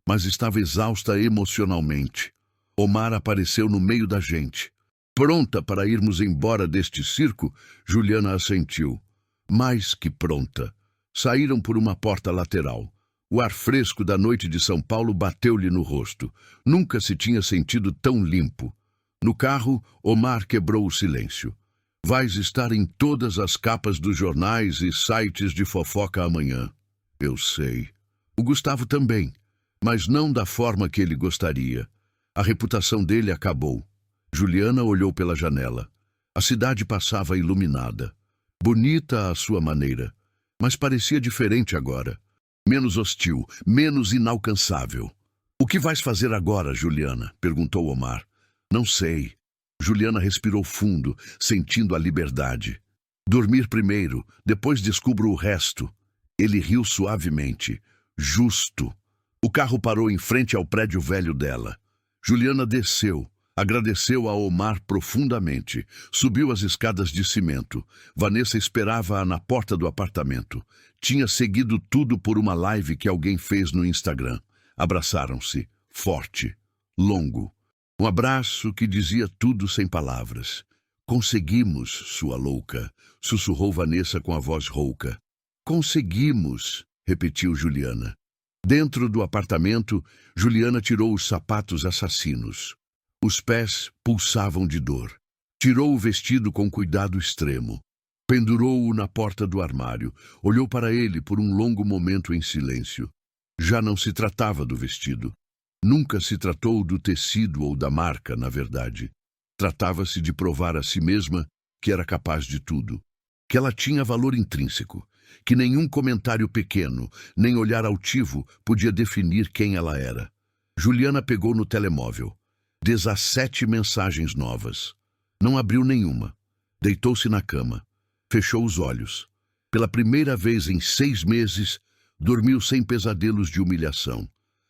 mas estava exausta emocionalmente. Omar apareceu no meio da gente. Pronta para irmos embora deste circo, Juliana assentiu. Mais que pronta. Saíram por uma porta lateral. O ar fresco da noite de São Paulo bateu-lhe no rosto. Nunca se tinha sentido tão limpo. No carro, Omar quebrou o silêncio. Vais estar em todas as capas dos jornais e sites de fofoca amanhã. Eu sei. O Gustavo também. Mas não da forma que ele gostaria. A reputação dele acabou. Juliana olhou pela janela. A cidade passava iluminada. Bonita à sua maneira, mas parecia diferente agora. Menos hostil, menos inalcançável. "O que vais fazer agora, Juliana?" perguntou Omar. "Não sei." Juliana respirou fundo, sentindo a liberdade. "Dormir primeiro, depois descubro o resto." Ele riu suavemente. Justo. O carro parou em frente ao prédio velho dela. Juliana desceu. Agradeceu a Omar profundamente. Subiu as escadas de cimento. Vanessa esperava-a na porta do apartamento. Tinha seguido tudo por uma live que alguém fez no Instagram. Abraçaram-se. Forte. Longo. Um abraço que dizia tudo sem palavras. "Conseguimos, sua louca", sussurrou Vanessa com a voz rouca. "Conseguimos", repetiu Juliana. Dentro do apartamento, Juliana tirou os sapatos assassinos. Os pés pulsavam de dor. Tirou o vestido com cuidado extremo. Pendurou-o na porta do armário. Olhou para ele por um longo momento em silêncio. Já não se tratava do vestido. Nunca se tratou do tecido ou da marca, na verdade. Tratava-se de provar a si mesma que era capaz de tudo. Que ela tinha valor intrínseco. Que nenhum comentário pequeno, nem olhar altivo podia definir quem ela era. Juliana pegou no telemóvel. 17 mensagens novas. Não abriu nenhuma. Deitou-se na cama. Fechou os olhos. Pela primeira vez em 6 meses, dormiu sem pesadelos de humilhação.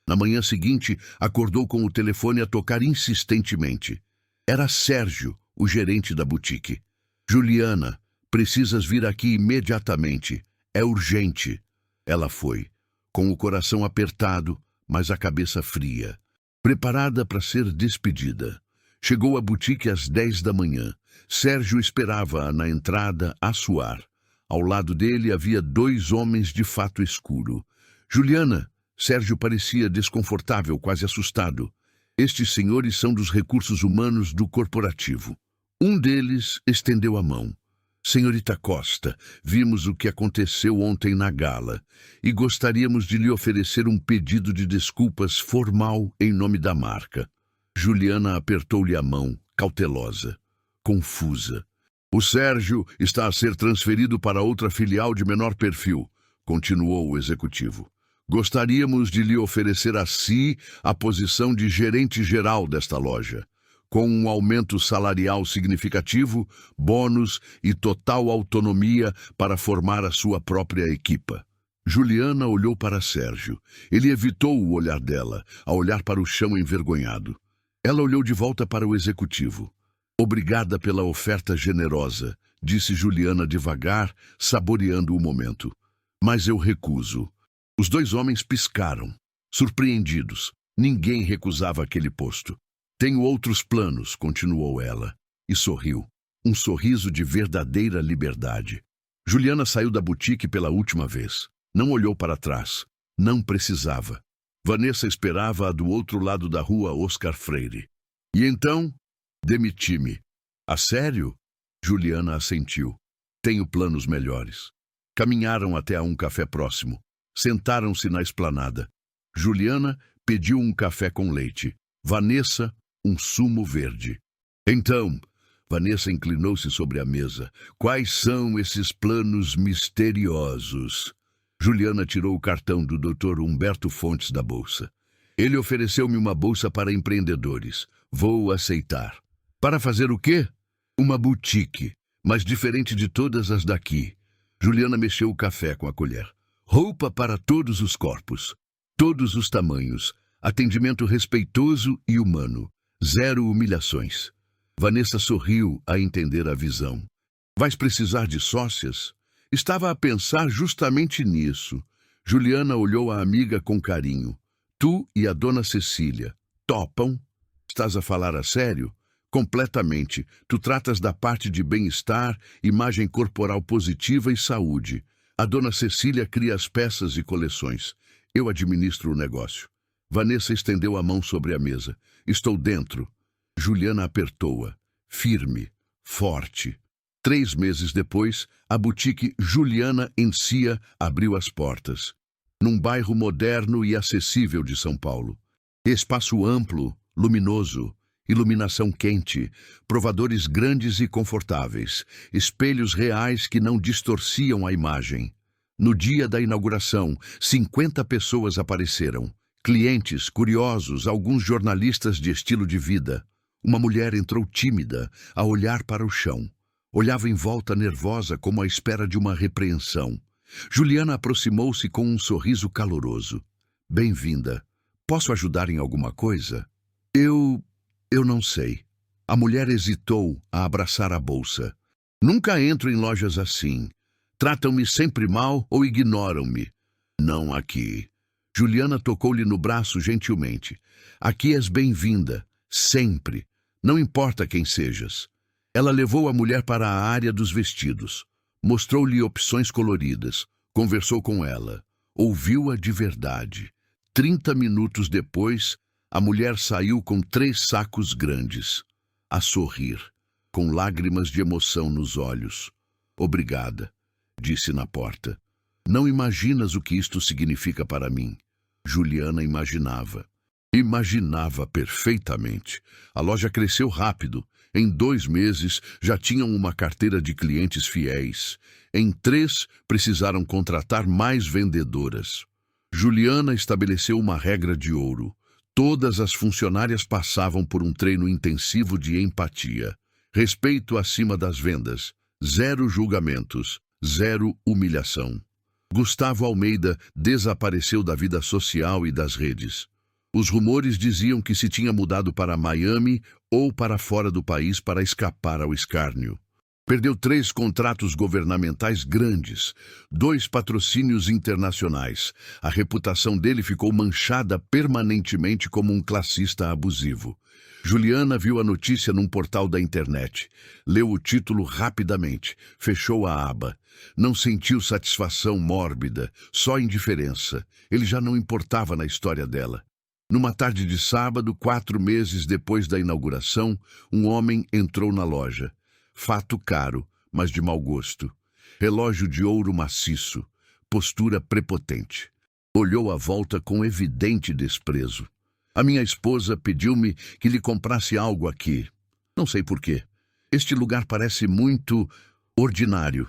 Na manhã seguinte, acordou com o telefone a tocar insistentemente. Era Sérgio, o gerente da boutique. "Juliana, precisas vir aqui imediatamente. É urgente." Ela foi, com o coração apertado, mas a cabeça fria. Preparada para ser despedida. Chegou à boutique às 10 da manhã. Sérgio esperava-a na entrada, a suar. Ao lado dele havia 2 homens de fato escuro. "Juliana", Sérgio parecia desconfortável, quase assustado. "Estes senhores são dos recursos humanos do corporativo." Um deles estendeu a mão. "Senhorita Costa, vimos o que aconteceu ontem na gala e gostaríamos de lhe oferecer um pedido de desculpas formal em nome da marca." Juliana apertou-lhe a mão, cautelosa, confusa. "O Sérgio está a ser transferido para outra filial de menor perfil", continuou o executivo. "Gostaríamos de lhe oferecer a si a posição de gerente-geral desta loja, com um aumento salarial significativo, bônus e total autonomia para formar a sua própria equipa." Juliana olhou para Sérgio. Ele evitou o olhar dela, a olhar para o chão envergonhado. Ela olhou de volta para o executivo. "Obrigada pela oferta generosa", disse Juliana devagar, saboreando o momento. "Mas eu recuso." Os 2 homens piscaram, surpreendidos. Ninguém recusava aquele posto. "Tenho outros planos", continuou ela, e sorriu. Um sorriso de verdadeira liberdade. Juliana saiu da boutique pela última vez. Não olhou para trás. Não precisava. Vanessa esperava-a do outro lado da rua Oscar Freire. "E então?" "Demiti-me." "A sério?" Juliana assentiu. "Tenho planos melhores." Caminharam até a um café próximo. Sentaram-se na esplanada. Juliana pediu um café com leite. Vanessa, um sumo verde. "Então," Vanessa inclinou-se sobre a mesa, "quais são esses planos misteriosos?" Juliana tirou o cartão do Dr. Humberto Fontes da bolsa. "Ele ofereceu-me uma bolsa para empreendedores. Vou aceitar." "Para fazer o quê?" "Uma boutique, mas diferente de todas as daqui." Juliana mexeu o café com a colher. "Roupa para todos os corpos, todos os tamanhos, atendimento respeitoso e humano, 0 humilhações." Vanessa sorriu a entender a visão. "Vais precisar de sócias?" Estava a pensar justamente nisso. Juliana olhou a amiga com carinho. "Tu e a dona Cecília topam?" "Estás a falar a sério?" "Completamente. Tu tratas da parte de bem-estar, imagem corporal positiva e saúde. A dona Cecília cria as peças e coleções. Eu administro o negócio." Vanessa estendeu a mão sobre a mesa. "Estou dentro." Juliana apertou-a. Firme, forte. 3 meses depois, a boutique Juliana Encia abriu as portas. num bairro moderno e acessível de São Paulo. Espaço amplo, luminoso, iluminação quente, provadores grandes e confortáveis, espelhos reais que não distorciam a imagem. No dia da inauguração, 50 pessoas apareceram. Clientes, curiosos, alguns jornalistas de estilo de vida. Uma mulher entrou tímida, a olhar para o chão. Olhava em volta nervosa como à espera de uma repreensão. Juliana aproximou-se com um sorriso caloroso. Bem-vinda. Posso ajudar em alguma coisa? Eu não sei. A mulher hesitou a abraçar a bolsa. Nunca entro em lojas assim. Tratam-me sempre mal ou ignoram-me. Não aqui. Juliana tocou-lhe no braço gentilmente. Aqui és bem-vinda. Sempre. Não importa quem sejas. Ela levou a mulher para a área dos vestidos. Mostrou-lhe opções coloridas. Conversou com ela. Ouviu-a de verdade. 30 minutos depois, a mulher saiu com 3 sacos grandes. A sorrir, com lágrimas de emoção nos olhos. Obrigada, disse na porta. Não imaginas o que isto significa para mim. Juliana imaginava. Imaginava perfeitamente. A loja cresceu rápido. Em 2 meses, já tinham uma carteira de clientes fiéis. Em 3, precisaram contratar mais vendedoras. Juliana estabeleceu uma regra de ouro. Todas as funcionárias passavam por um treino intensivo de empatia. Respeito acima das vendas. 0 julgamentos. 0 humilhação. Gustavo Almeida desapareceu da vida social e das redes. Os rumores diziam que se tinha mudado para Miami ou para fora do país para escapar ao escárnio. Perdeu 3 contratos governamentais grandes, 2 patrocínios internacionais. A reputação dele ficou manchada permanentemente como um classista abusivo. Juliana viu a notícia num portal da internet. Leu o título rapidamente, fechou a aba. Não sentiu satisfação mórbida, só indiferença. Ele já não importava na história dela. Numa tarde de sábado, 4 meses depois da inauguração, um homem entrou na loja. Fato caro, mas de mau gosto. Relógio de ouro maciço. Postura prepotente. Olhou à volta com evidente desprezo. A minha esposa pediu-me que lhe comprasse algo aqui. Não sei por quê. Este lugar parece muito ordinário.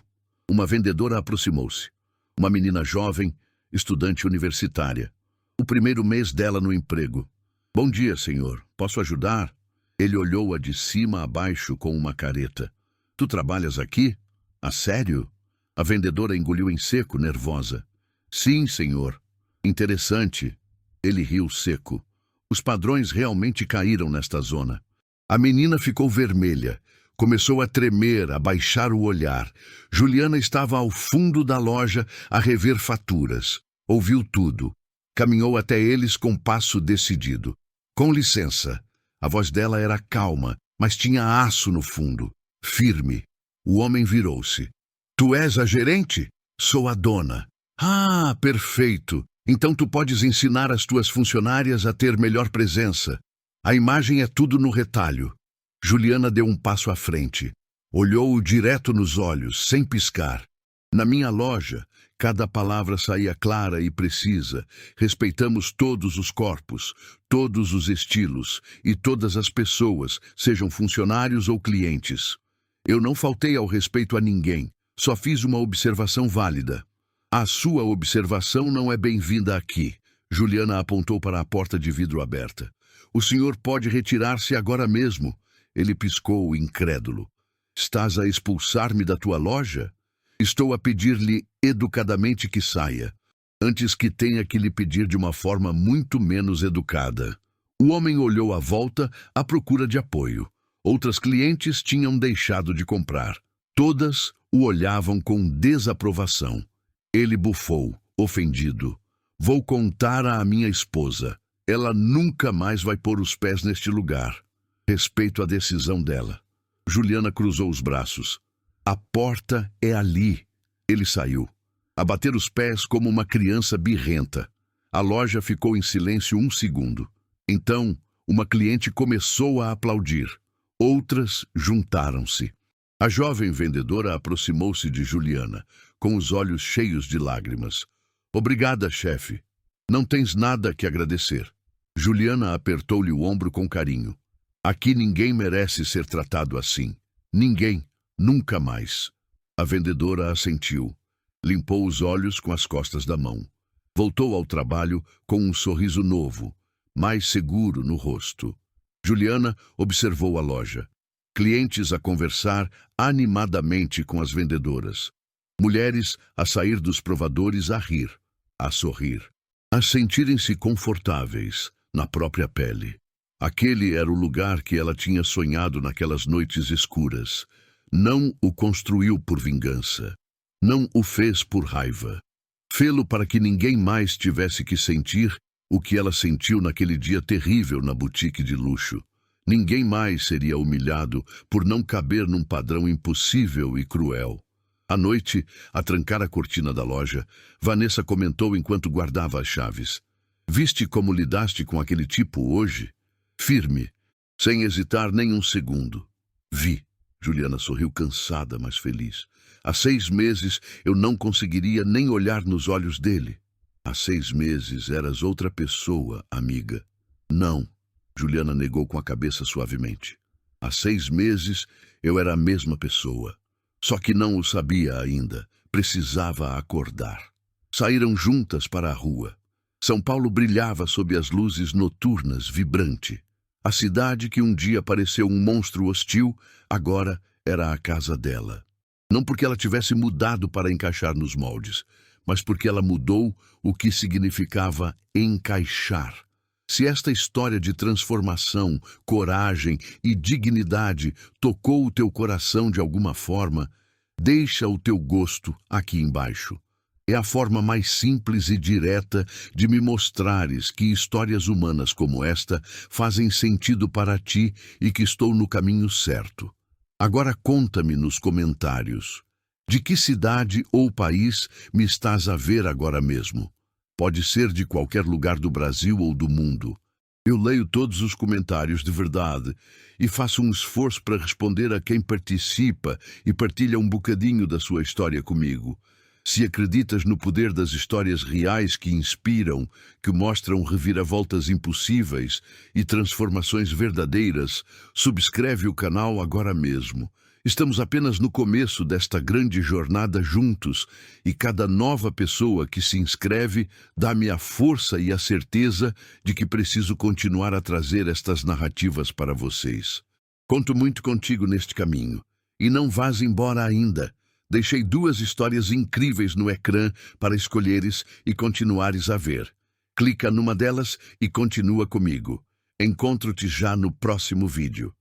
Uma vendedora aproximou-se. Uma menina jovem, estudante universitária. O primeiro mês dela no emprego. Bom dia, senhor. Posso ajudar? Ele olhou-a de cima a baixo com uma careta. Tu trabalhas aqui? A sério? A vendedora engoliu em seco, nervosa. Sim, senhor. Interessante. Ele riu seco. Os padrões realmente caíram nesta zona. A menina ficou vermelha. Começou a tremer, a baixar o olhar. Juliana estava ao fundo da loja a rever faturas. Ouviu tudo. Caminhou até eles com passo decidido. Com licença. A voz dela era calma, mas tinha aço no fundo. Firme. O homem virou-se. Tu és a gerente? Sou a dona. Ah, perfeito. Então tu podes ensinar as tuas funcionárias a ter melhor presença. A imagem é tudo no retalho. Juliana deu um passo à frente. Olhou-o direto nos olhos, sem piscar. Na minha loja, cada palavra saía clara e precisa. Respeitamos todos os corpos, todos os estilos e todas as pessoas, sejam funcionários ou clientes. Eu não faltei ao respeito a ninguém, só fiz uma observação válida. A sua observação não é bem-vinda aqui. Juliana apontou para a porta de vidro aberta. O senhor pode retirar-se agora mesmo. Ele piscou, incrédulo. Estás a expulsar-me da tua loja? Estou a pedir-lhe educadamente que saia, antes que tenha que lhe pedir de uma forma muito menos educada. O homem olhou à volta à procura de apoio. Outras clientes tinham deixado de comprar. Todas o olhavam com desaprovação. Ele bufou, ofendido. Vou contar à minha esposa. Ela nunca mais vai pôr os pés neste lugar. Respeito a decisão dela. Juliana cruzou os braços. A porta é ali. Ele saiu, a bater os pés como uma criança birrenta. A loja ficou em silêncio 1 segundo. Então, uma cliente começou a aplaudir. Outras juntaram-se. A jovem vendedora aproximou-se de Juliana, com os olhos cheios de lágrimas. Obrigada, chefe. Não tens nada que agradecer. Juliana apertou-lhe o ombro com carinho. Aqui ninguém merece ser tratado assim. Ninguém, nunca mais. A vendedora assentiu. Limpou os olhos com as costas da mão. Voltou ao trabalho com um sorriso novo, mais seguro no rosto. Juliana observou a loja. Clientes a conversar animadamente com as vendedoras. Mulheres a sair dos provadores a rir, a sorrir, a sentirem-se confortáveis na própria pele. Aquele era o lugar que ela tinha sonhado naquelas noites escuras. Não o construiu por vingança. Não o fez por raiva. Fê-lo para que ninguém mais tivesse que sentir o que ela sentiu naquele dia terrível na boutique de luxo. Ninguém mais seria humilhado por não caber num padrão impossível e cruel. À noite, a trancar a cortina da loja, Vanessa comentou enquanto guardava as chaves. Viste como lidaste com aquele tipo hoje? Firme, sem hesitar nem um segundo. Vi. Juliana sorriu cansada, mas feliz. Há 6 meses eu não conseguiria nem olhar nos olhos dele. Há 6 meses eras outra pessoa, amiga. Não, Juliana negou com a cabeça suavemente. Há 6 meses eu era a mesma pessoa. Só que não o sabia ainda. Precisava acordar. Saíram juntas para a rua. São Paulo brilhava sob as luzes noturnas, vibrante. A cidade que um dia pareceu um monstro hostil, agora era a casa dela. Não porque ela tivesse mudado para encaixar nos moldes, mas porque ela mudou o que significava encaixar. Se esta história de transformação, coragem e dignidade tocou o teu coração de alguma forma, deixa o teu gosto aqui embaixo. É a forma mais simples e direta de me mostrares que histórias humanas como esta fazem sentido para ti e que estou no caminho certo. Agora conta-me nos comentários. De que cidade ou país me estás a ver agora mesmo? Pode ser de qualquer lugar do Brasil ou do mundo. Eu leio todos os comentários de verdade e faço um esforço para responder a quem participa e partilha um bocadinho da sua história comigo. Se acreditas no poder das histórias reais que inspiram, que mostram reviravoltas impossíveis e transformações verdadeiras, subscreve o canal agora mesmo. Estamos apenas no começo desta grande jornada juntos e cada nova pessoa que se inscreve dá-me a força e a certeza de que preciso continuar a trazer estas narrativas para vocês. Conto muito contigo neste caminho e não vás embora ainda. Deixei 2 histórias incríveis no ecrã para escolheres e continuares a ver. Clica numa delas e continua comigo. Encontro-te já no próximo vídeo.